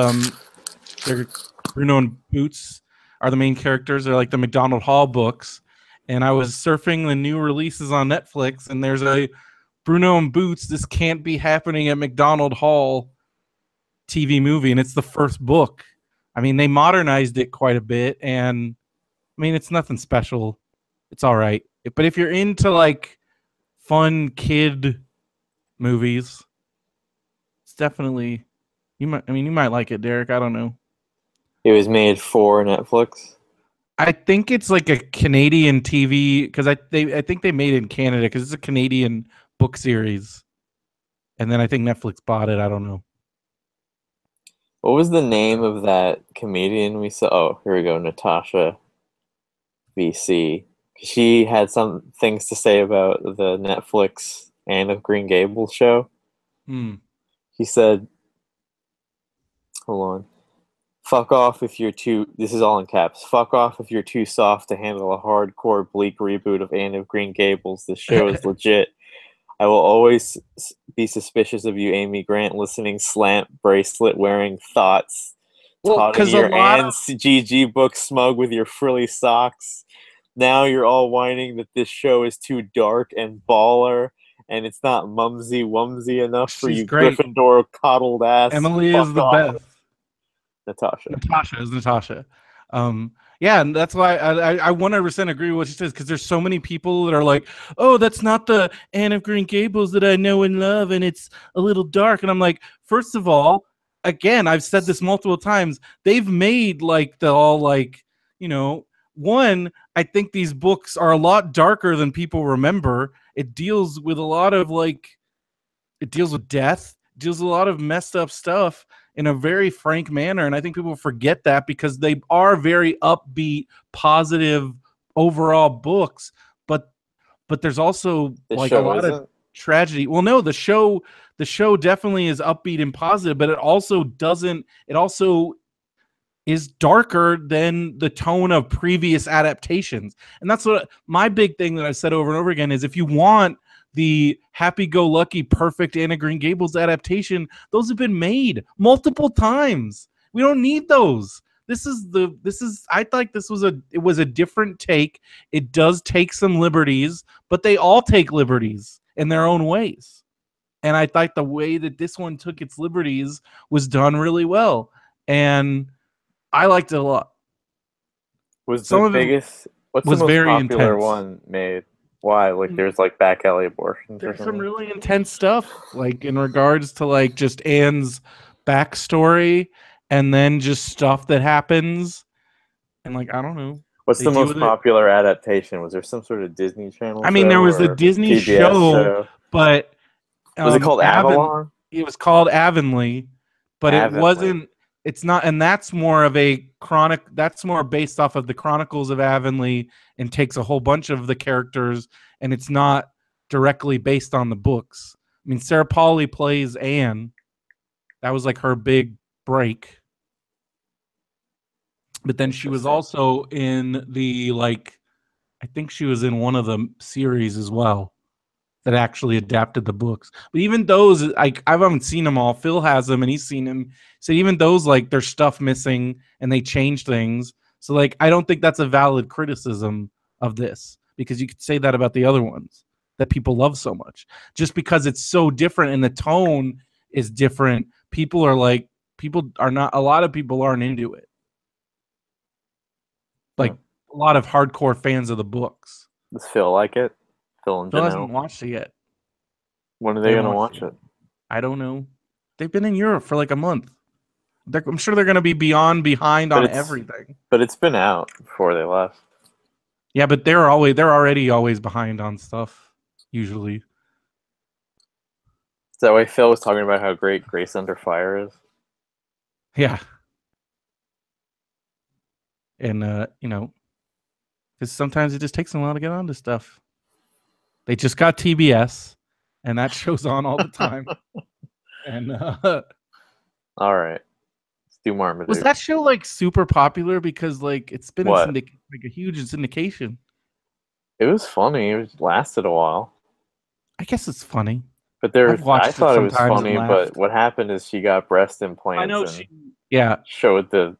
they're Bruno and Boots are the main characters. They're like the McDonald Hall books. And I was surfing the new releases on Netflix, and there's a Bruno and Boots, This Can't Be Happening at McDonald Hall TV movie, and it's the first book. I mean, they modernized it quite a bit, and I mean, it's nothing special. It's all right. But if you're into like fun kid movies, it's definitely you might like it, Derek. I don't know. It was made for Netflix. I think it's like a Canadian TV because I think they made it in Canada because it's a Canadian book series, and then I think Netflix bought it. I don't know. What was the name of that comedian we saw? Oh, here we go, Natasha VC. She had some things to say about the Netflix Anne of Green Gables show. He said, hold on. Fuck off if you're too, this is all in caps, fuck off if you're too soft to handle a hardcore bleak reboot of Anne of Green Gables. This show is legit. I will always be suspicious of you, Amy Grant, listening slant bracelet wearing thoughts. Well, because your Anne's GG book smug with your frilly socks. Now you're all whining that this show is too dark and baller and it's not mumsy wumsy enough for She's you great. Gryffindor coddled ass. Emily is Fuck the off, best. Natasha. Natasha is Natasha. Yeah, and that's why I 100% agree with what she says, because there's so many people that are like, oh, that's not the Anne of Green Gables that I know and love, and it's a little dark. And I'm like, first of all, again, I've said this multiple times, they've made like the all like, you know, one, I think these books are a lot darker than people remember. It deals with a lot of like, it deals with death, deals with a lot of messed up stuff in a very frank manner. And I think people forget that because they are very upbeat, positive overall books, but there's also This like a show lot of isn't. tragedy. Well, no, the show definitely is upbeat and positive, but it also doesn't, it also is darker than the tone of previous adaptations. And that's what my big thing that I've said over and over again is, if you want the happy-go-lucky, perfect Anne of Green Gables adaptation, those have been made multiple times. We don't need those. This is I thought it was a different take. It does take some liberties, but they all take liberties in their own ways. And I thought the way that this one took its liberties was done really well. And I liked it a lot. Was Some the of it biggest? What's the was most very popular intense. one made? Why? Like, there's like back alley abortions or There's some something. really intense stuff, like in regards to like just Anne's backstory, and then just stuff that happens, and like I don't know, What's they the deal most with it. popular adaptation? Was there some sort of Disney Channel I mean, show there was the or Disney PBS show, show? but Was it called Avon, Avalon? it was called Avonlea, but it Avonlea. wasn't. It's not, and that's more of a chronic. That's more based off of the Chronicles of Avonlea, and takes a whole bunch of the characters, and it's not directly based on the books. I mean, Sarah Polley plays Anne. That was like her big break. But then she was Interesting. also in the like, I think she was in one of the series as well that actually adapted the books. But even those, I haven't seen them all. Phil has them, and he's seen them. So even those, like, there's stuff missing, and they change things. So like, I don't think that's a valid criticism of this, because you could say that about the other ones that people love so much. Just because it's so different and the tone is different, people are like, people are not. A lot of people aren't into it. Like a lot of hardcore fans of the books. Does Phil like it? Phil and Phil hasn't Janelle. watched it yet. When are They they haven't gonna watched watch it. it? I don't know. They've been in Europe for like a month. I'm sure they're going to be behind But on it's everything. but it's been out before they left. Yeah, but they're already always behind on stuff usually. Is that why Phil was talking about how great Grace Under Fire is? Yeah, and because sometimes it just takes them a while to get onto stuff. They just got TBS, and that show's on all the time. And All right, let's do Marmaduke. was that show like super popular because like it's been What? like a huge syndication? It was funny. It lasted a while. I guess it's funny. But I've I watched it thought it was sometimes and funny, but laughed. what happened is she got breast I implants know and yeah. showed the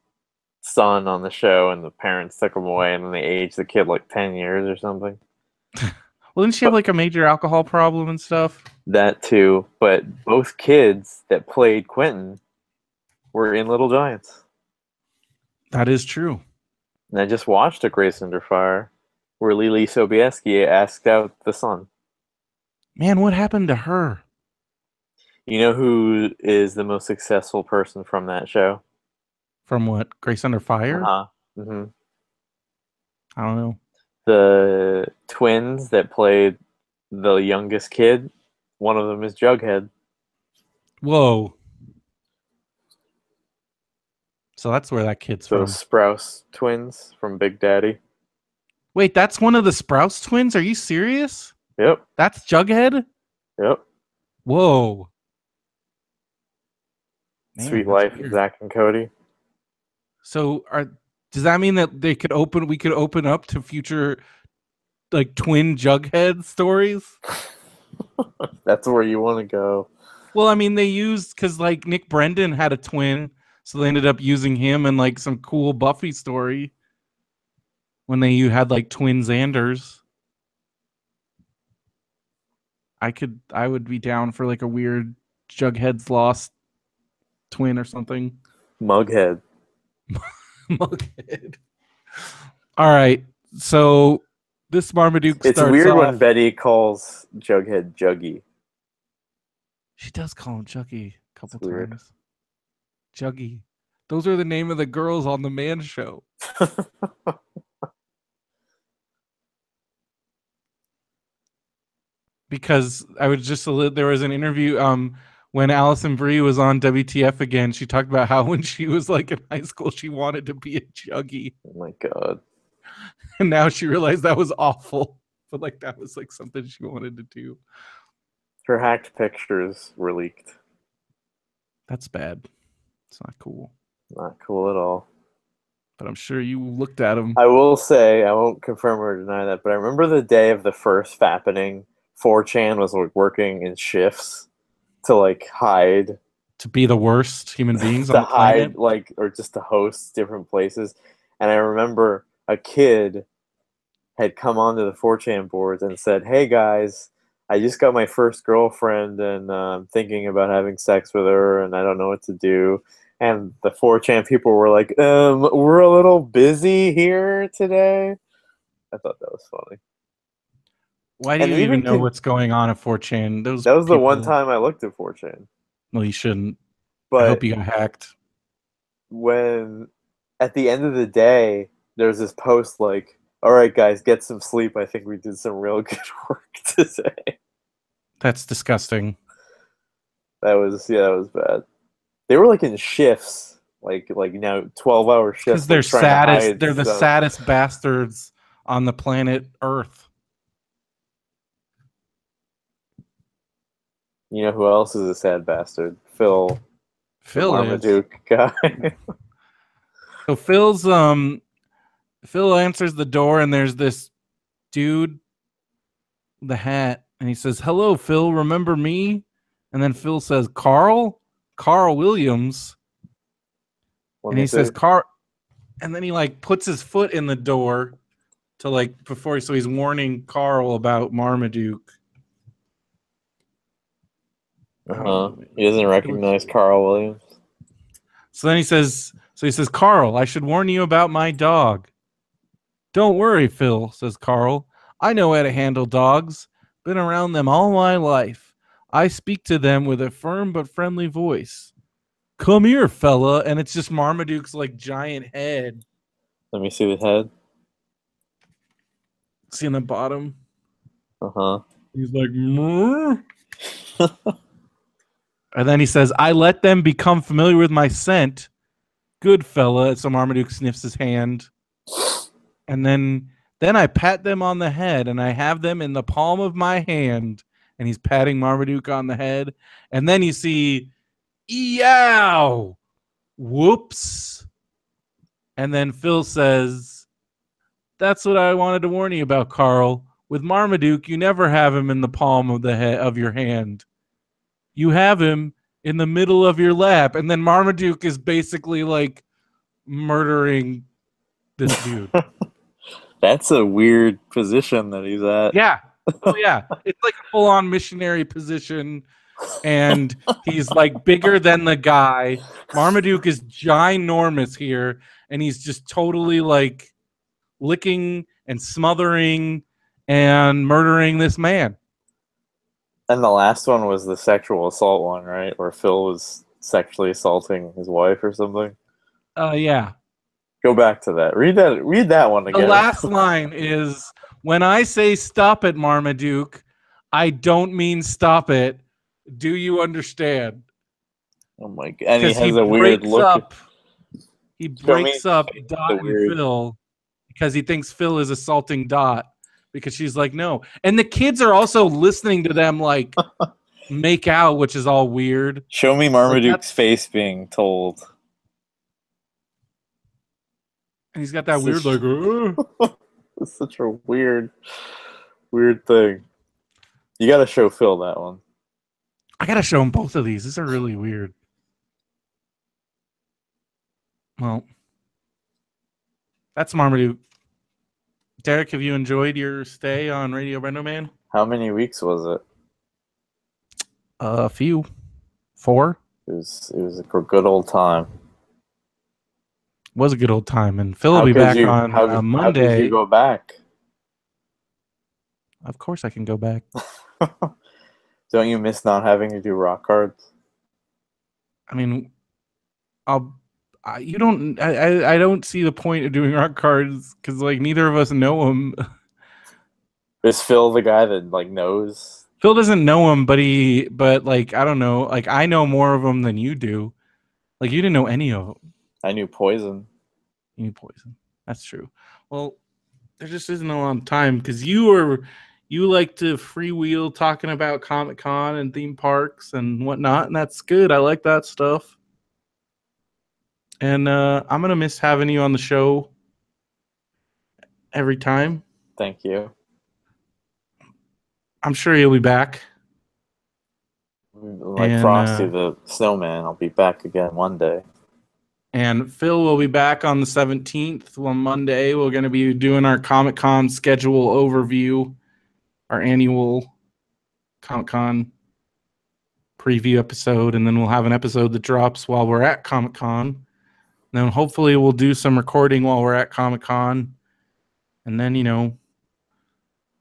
son on the show, and the parents took him away, and then they aged the kid like 10 years or something. Well, didn't she have like a major alcohol problem and stuff? That too, but both kids that played Quentin were in Little Giants. That is true. And I just watched A Grace Under Fire, where Lily Sobieski asked out the son. Man, what happened to her? You know who is the most successful person from that show? From what? Grace Under Fire? Mm-hmm. I don't know. The twins that played the youngest kid, one of them is Jughead. Whoa. So that's where that kid's from. Sprouse twins from Big Daddy. Wait, that's one of the Sprouse twins? Are you serious? Yep. That's Jughead? Yep. Whoa. Man, Sweet that's Life weird. of Zach and Cody. So does that mean that we could open up to future like twin Jughead stories? That's where you want to go. Well, I mean, they used, because like Nick Brendan had a twin, so they ended up using him in like some cool Buffy story when you had like twin Xanders. I would be down for like a weird Jughead's lost twin or something. Mughead. Mughead. All right. So this Marmaduke It's starts weird when off. Betty calls Jughead Juggy. She does call him Juggy a couple It's weird. times. Juggy. Those are the name of the girls on the Man Show. Because I was just there was an interview when Allison Brie was on WTF again. She talked about how when she was like in high school she wanted to be a Juggy, Oh my god. and now she realized that was awful, but like that was like something she wanted to do. Her hacked pictures were leaked. That's bad. It's not cool. Not cool at all. But I'm sure you looked at them. I will say, I won't confirm or deny that, but I remember the day of the first fappening, 4chan was like working in shifts to like hide, To be the worst human beings on to the planet. hide like, or just to host different places. And I remember a kid had come onto the 4chan boards and said, "Hey guys, I just got my first girlfriend and I'm thinking about having sex with her and I don't know what to do." And the 4chan people were like, we're a little busy here today. I thought that was funny. Why do And you they even even know what's going on at 4chan? Those that was the one people. time I looked at 4chan. Well, you shouldn't. I hope But you got hacked. when at the end of the day, there's this post like, "All right, guys, get some sleep. I think we did some real good work today." That's disgusting. That was bad. They were like in shifts, like 12-hour Because shifts, like trying to hide they're the stuff. saddest bastards on the planet Earth. You know who else is a sad bastard? Phil, the Phil is. Marmaduke guy. So Phil answers the door and there's this dude with the hat and he says, "Hello, Phil, remember me?" And then Phil says, "Carl? Carl Williams." Let And me he says, see. "Carl," and then he like puts his foot in the door to like before, so he's warning Carl about Marmaduke. He doesn't recognize Carl Williams. So then he says, "Carl, I should warn you about my dog." "Don't worry, Phil," says Carl. "I know how to handle dogs. Been around them all my life. I speak to them with a firm but friendly voice. Come here, fella." And it's just Marmaduke's like giant head. Let me see the head. See in the bottom? Uh-huh. He's like, "Mrr." And then he says, "I let them become familiar with my scent. Good fella." So Marmaduke sniffs his hand. And then I pat them on the head and I have them in the palm of my hand. And he's patting Marmaduke on the head. And then you see, "Eow! Whoops." And then Phil says, "That's what I wanted to warn you about, Carl. With Marmaduke, you never have him in the palm of the head of your hand. You have him in the middle of your lap." And then Marmaduke is basically like murdering this dude. That's a weird position that he's at. Yeah. Oh yeah. It's like a full-on missionary position. And he's like bigger than the guy. Marmaduke is ginormous here, and he's just totally like licking and smothering and murdering this man. And the last one was the sexual assault one, right? Where Phil was sexually assaulting his wife or something. Yeah. Go back to that. Read that one The again. last line is, "When I say stop it, Marmaduke, I don't mean stop it. Do you understand?" Oh my god. And he Because he has a weird breaks look. up. He Show me breaks up Dot the and weird. Phil because he thinks Phil is assaulting Dot because she's like, "No." And the kids are also listening to them like make out, which is all weird. Show me Like Marmaduke's that's, face being told. and he's got that weird like, It's such a weird thing. You got to show Phil that one. I gotta show him both of these. These are really weird. Well, that's Marmaduke. Derek, have you enjoyed your stay on Radio BrendoMan? How many weeks was it? A few. 4. It was a good old time. Was a good old time. And Phil will be back on How could you Monday. go back? Of course I can go back. Don't you miss not having to do rock cards? I mean, you don't. I don't see the point of doing rock cards because like neither of us know him. Is Phil the guy that like knows? Phil doesn't know him, but like I don't know. Like I know more of them than you do. Like you didn't know any of them. I knew Poison. You knew Poison. That's true. Well, there just isn't a lot of time because you like to freewheel talking about Comic-Con and theme parks and whatnot, and that's good. I like that stuff. And I'm gonna miss having you on the show every time. Thank you. I'm sure you'll be back. Like And Frosty the Snowman, I'll be back again one day. And Phil will be back on the 17th on Monday. We're going to be doing our Comic-Con schedule overview, our annual Comic-Con preview episode, and then we'll have an episode that drops while we're at Comic-Con. Then hopefully we'll do some recording while we're at Comic-Con. And then,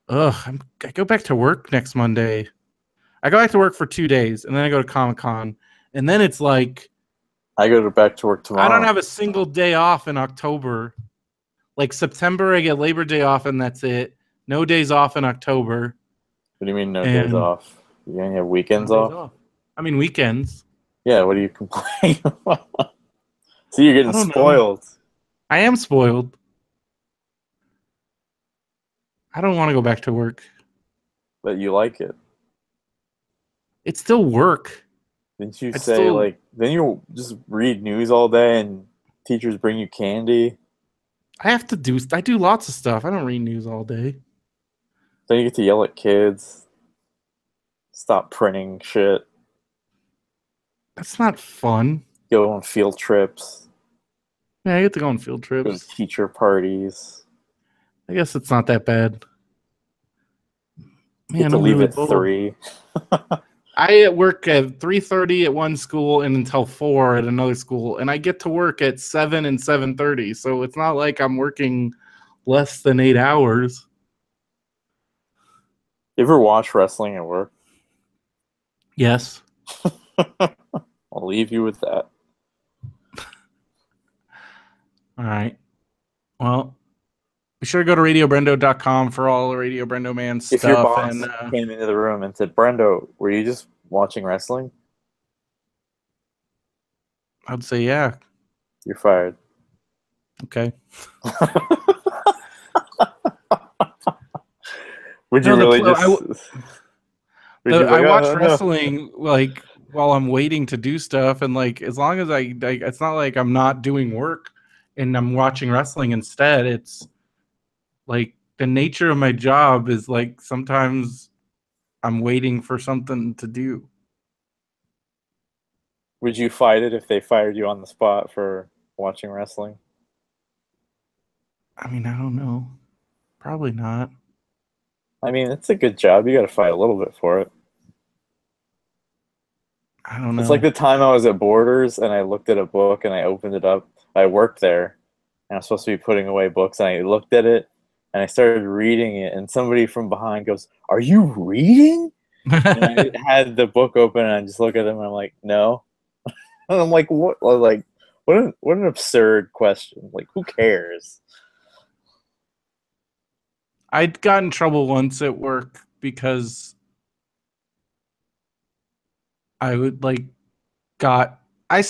I go back to work next Monday. I go back to work for 2 days, and then I go to Comic-Con. And then it's like I go back to work tomorrow. I don't have a single day off in October. Like September, I get Labor Day off, and that's it. No days off in October. What do you mean no days off? You only have weekends off? I mean weekends. Yeah, what do you complain about? So you're getting spoiled. I am spoiled. I don't want to go back to work. But you like it. It's still work. Didn't you say then you just read news all day and teachers bring you candy? I do lots of stuff. I don't read news all day. Then you get to yell at kids. Stop printing shit. That's not fun. Go on field trips. Yeah, I get to go on field trips. Go to teacher parties. I guess it's not that bad. Man, get to leave at 3. I work at 3:30 at one school and until 4 at another school, and I get to work at 7 and 7:30. So it's not like I'm working less than 8 hours. You ever watch wrestling at work? Yes. I'll leave you with that. All right. Well, be sure to go to radiobrendo.com for all the Radio BrendoMan stuff. If your boss came into the room and said, Brendo, were you just watching wrestling? I'd say, yeah. You're fired. Okay. Would you really just... I watch wrestling like while I'm waiting to do stuff, and like as long as it's not like I'm not doing work and I'm watching wrestling instead. It's like the nature of my job is like sometimes I'm waiting for something to do. Would you fight it if they fired you on the spot for watching wrestling? I mean, I don't know. Probably not. I mean, it's a good job. You got to fight a little bit for it. I don't know. It's like the time I was at Borders and I looked at a book and I opened it up. I worked there and I was supposed to be putting away books, and I looked at it and I started reading it, and somebody from behind goes, "Are you reading?" And I had the book open and I just look at them and I'm like, "No." And I'm like, "What? Like, what an absurd question. Like, who cares?" I got in trouble once at work because I would I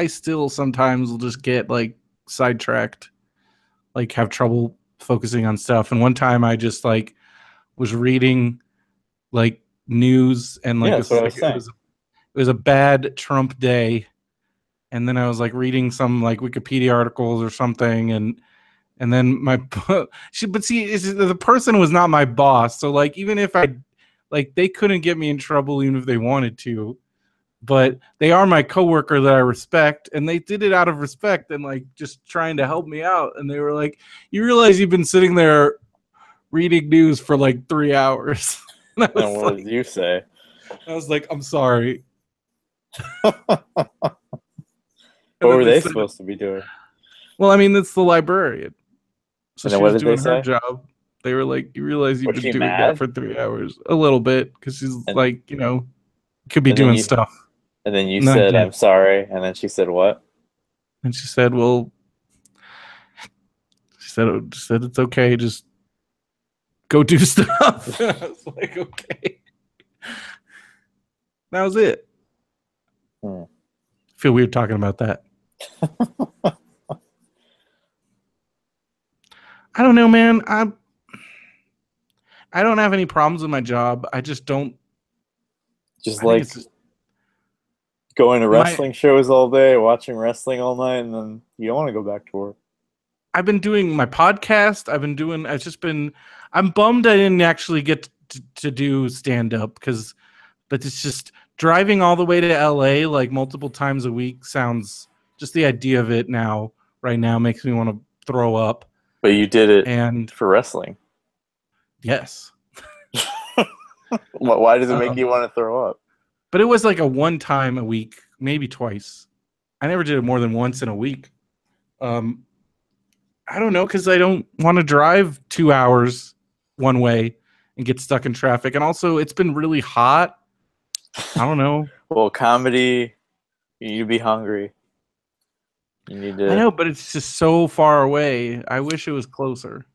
still sometimes will just get like sidetracked, like have trouble focusing on stuff. And one time I just like was reading like news and like, it was a bad Trump day. And then I was like reading some like Wikipedia articles or something, and then the person was not my boss. So like, even if they couldn't get me in trouble even if they wanted to, but they are my coworker that I respect, and they did it out of respect and like just trying to help me out. And they were like, "You realize you've been sitting there reading news for like 3 hours?" And what did you say? I was like, I'm sorry. What were they supposed to be doing? Well, I mean, it's the librarian. So And then she what was did they doing her say? job. They were like, you realize you've Was been she doing that mad? for 3 hours. A little bit, because she's And like, could be and then doing you stuff. and then you And then I said, did. "I'm sorry," and then she said, "What?" And she said, well, she said it's okay. Just go do stuff. I was like, okay. That was it. Hmm. I feel weird talking about that. I don't know, man. I don't have any problems with my job. I just don't. Just I think like it's just going to my. wrestling shows all day, watching wrestling all night, and then you don't want to go back to work. I've been doing my podcast. I've just been. I'm bummed I didn't actually get to do stand up but it's just driving all the way to LA like multiple times a week sounds. Just the idea of it right now makes me want to throw up. But you did it And for wrestling. yes. Why does it make you want to throw up? But it was like a one time a week, maybe twice. I never did it more than once in a week. I don't know, because I don't want to drive 2 hours one way and get stuck in traffic. And also, it's been really hot. I don't know. Well, comedy, you need to be hungry. You need to. I know, but it's just so far away. I wish it was closer.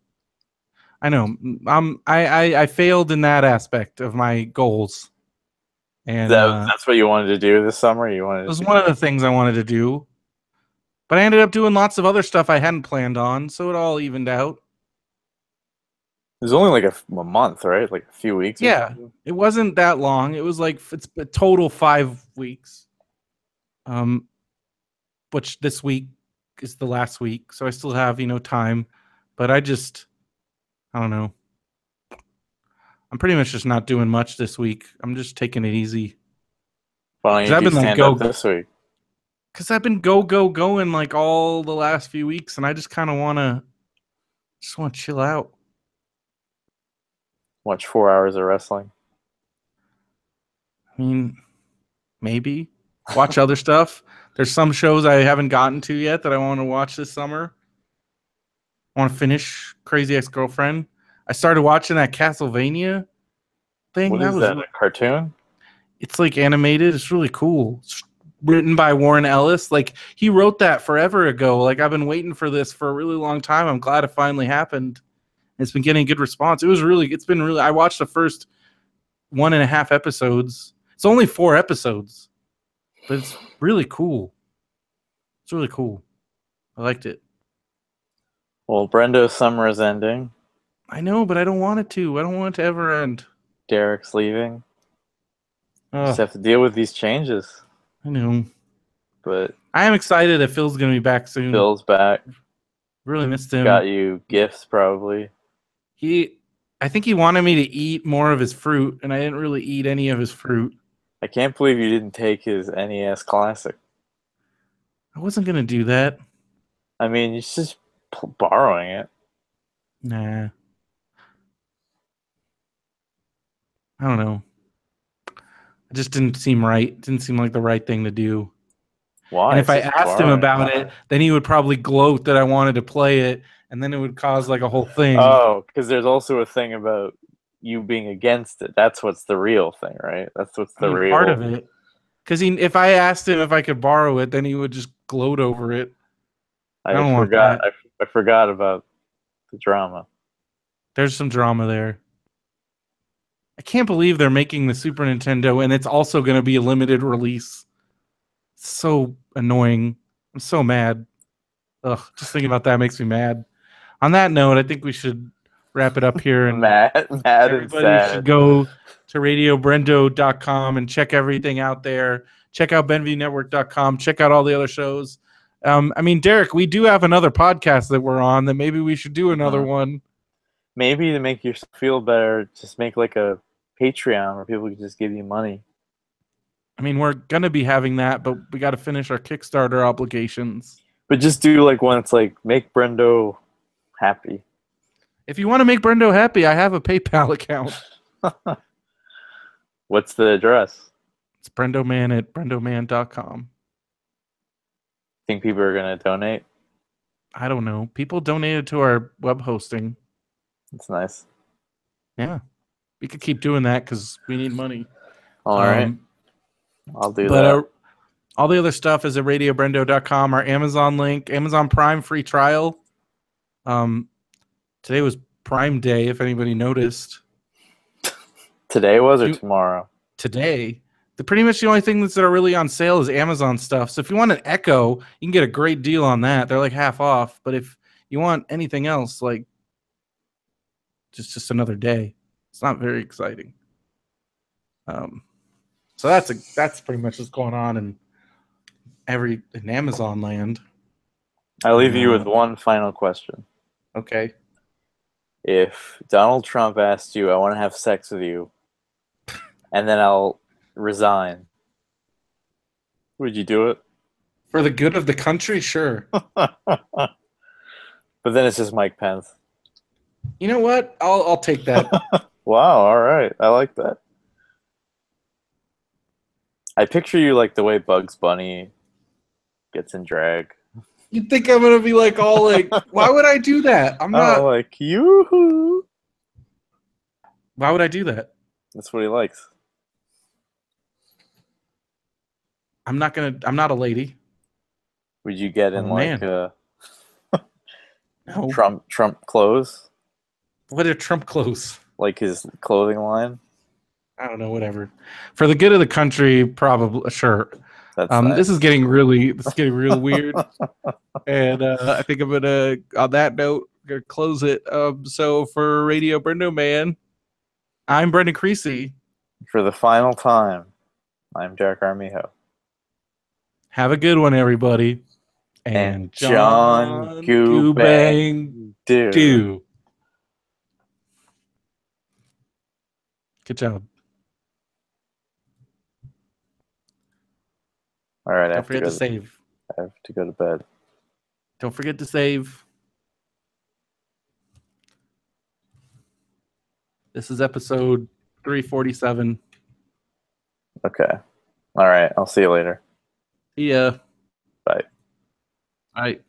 I know. I failed in that aspect of my goals. And That's what you wanted to do this summer. You wanted it to was see. one of the things I wanted to do. But I ended up doing lots of other stuff I hadn't planned on, so it all evened out. It was only like a month, right? Like a few weeks. Or Yeah, something. it wasn't that long. It was like it's a total 5 weeks. Which this week is the last week, so I still have time. But I don't know. I'm pretty much just not doing much this week. I'm just taking it eady. Why don't Because you I've do been like stand up this week? Because I've been going like all the last few weeks, and I just kind of want to chill out. Watch 4 hours of wrestling. I mean, maybe watch other stuff. There's some shows I haven't gotten to yet that I want to watch this summer. I want to finish Crazy Ex-Girlfriend. I started watching that Castlevania thing. What is that? A cartoon? It's like animated. It's really cool. It's written by Warren Ellis. Like he wrote that forever ago. Like I've been waiting for this for a really long time. I'm glad it finally happened. It's been getting good response. It's been really. I watched the first 1.5 episodes. It's only 4 episodes, but it's really cool. It's really cool. I liked it. Well, Brendo's summer is ending. I know, but I don't want it to. I don't want it to ever end. Derek's leaving. You just have to deal with these changes. I know. But I am excited that Phil's going to be back soon. Phil's back. Really missed him. Got you gifts, probably. I think he wanted me to eat more of his fruit, and I didn't really eat any of his fruit. I can't believe you didn't take his NES Classic. I wasn't going to do that. I mean, you're just borrowing it. Nah. I don't know. It just didn't seem right. It didn't seem like the right thing to do. Why? And if I asked him about it, then he would probably gloat that I wanted to play it, and then it would cause like a whole thing. Oh, because there's also a thing about you being against it. That's what's the real thing, right? That's what's the real part of it. Because if I asked him if I could borrow it, then he would just gloat over it. I don't want that. I forgot about the drama. There's some drama there. I can't believe they're making the Super Nintendo, and it's also going to be a limited release. It's so annoying. I'm so mad. Ugh, just thinking about that makes me mad. On that note, I think we should wrap it up here. And mad everybody should go to radiobrendo.com and check everything out there. Check out benvnetwork.com. Check out all the other shows. I mean, Derek, we do have another podcast that we're on that maybe we should do another one. Maybe to make yourself feel better, just make like a Patreon where people can just give you money. I mean, we're going to be having that, but we got to finish our Kickstarter obligations. But just do like one that's like, make Brendo happy. If you want to make Brendo happy, I have a PayPal account. What's the address? It's BrendoMan at BrendoMan.com. Think people are gonna donate? I don't know. People donated to our web hosting. That's nice. Yeah. We could keep doing that because we need money. All right. I'll do but that. All the other stuff is at radiobrendo.com. Our Amazon link, Amazon Prime free trial. Today was Prime Day, if anybody noticed. Today was or tomorrow? Today. Pretty much the only things that are really on sale is Amazon stuff. So if you want an Echo, you can get a great deal on that. They're like half off. But if you want anything else, like just another day, it's not very exciting. So that's pretty much what's going on in Amazon land. I'll leave you with one final question. Okay. If Donald Trump asked you, "I want to have sex with you," and then I'll resign, would you do it? For the good of the country, sure. But then it's just Mike Pence. You know what? I'll take that. Wow, all right. I like that. I picture you like the way Bugs Bunny gets in drag. You think I'm gonna be like all like, why would I do that? I'm not like yoo-hoo. Why would I do that? That's what he likes. I'm not a lady. Would you get in like no. Trump clothes? What are Trump clothes? Like his clothing line? I don't know, whatever. For the good of the country, probably sure. That's nice. This is getting real weird. And I think I'm gonna, on that note, gonna close it. So for Radio BrendoMan, I'm Brendan Creecy. For the final time, I'm Jack Armijo. Have a good one, everybody. And John Goobang do. Good job. All right. Don't forget to save. I have to go to bed. Don't forget to save. This is episode 347. Okay. All right. I'll see you later. See ya. Bye. All right.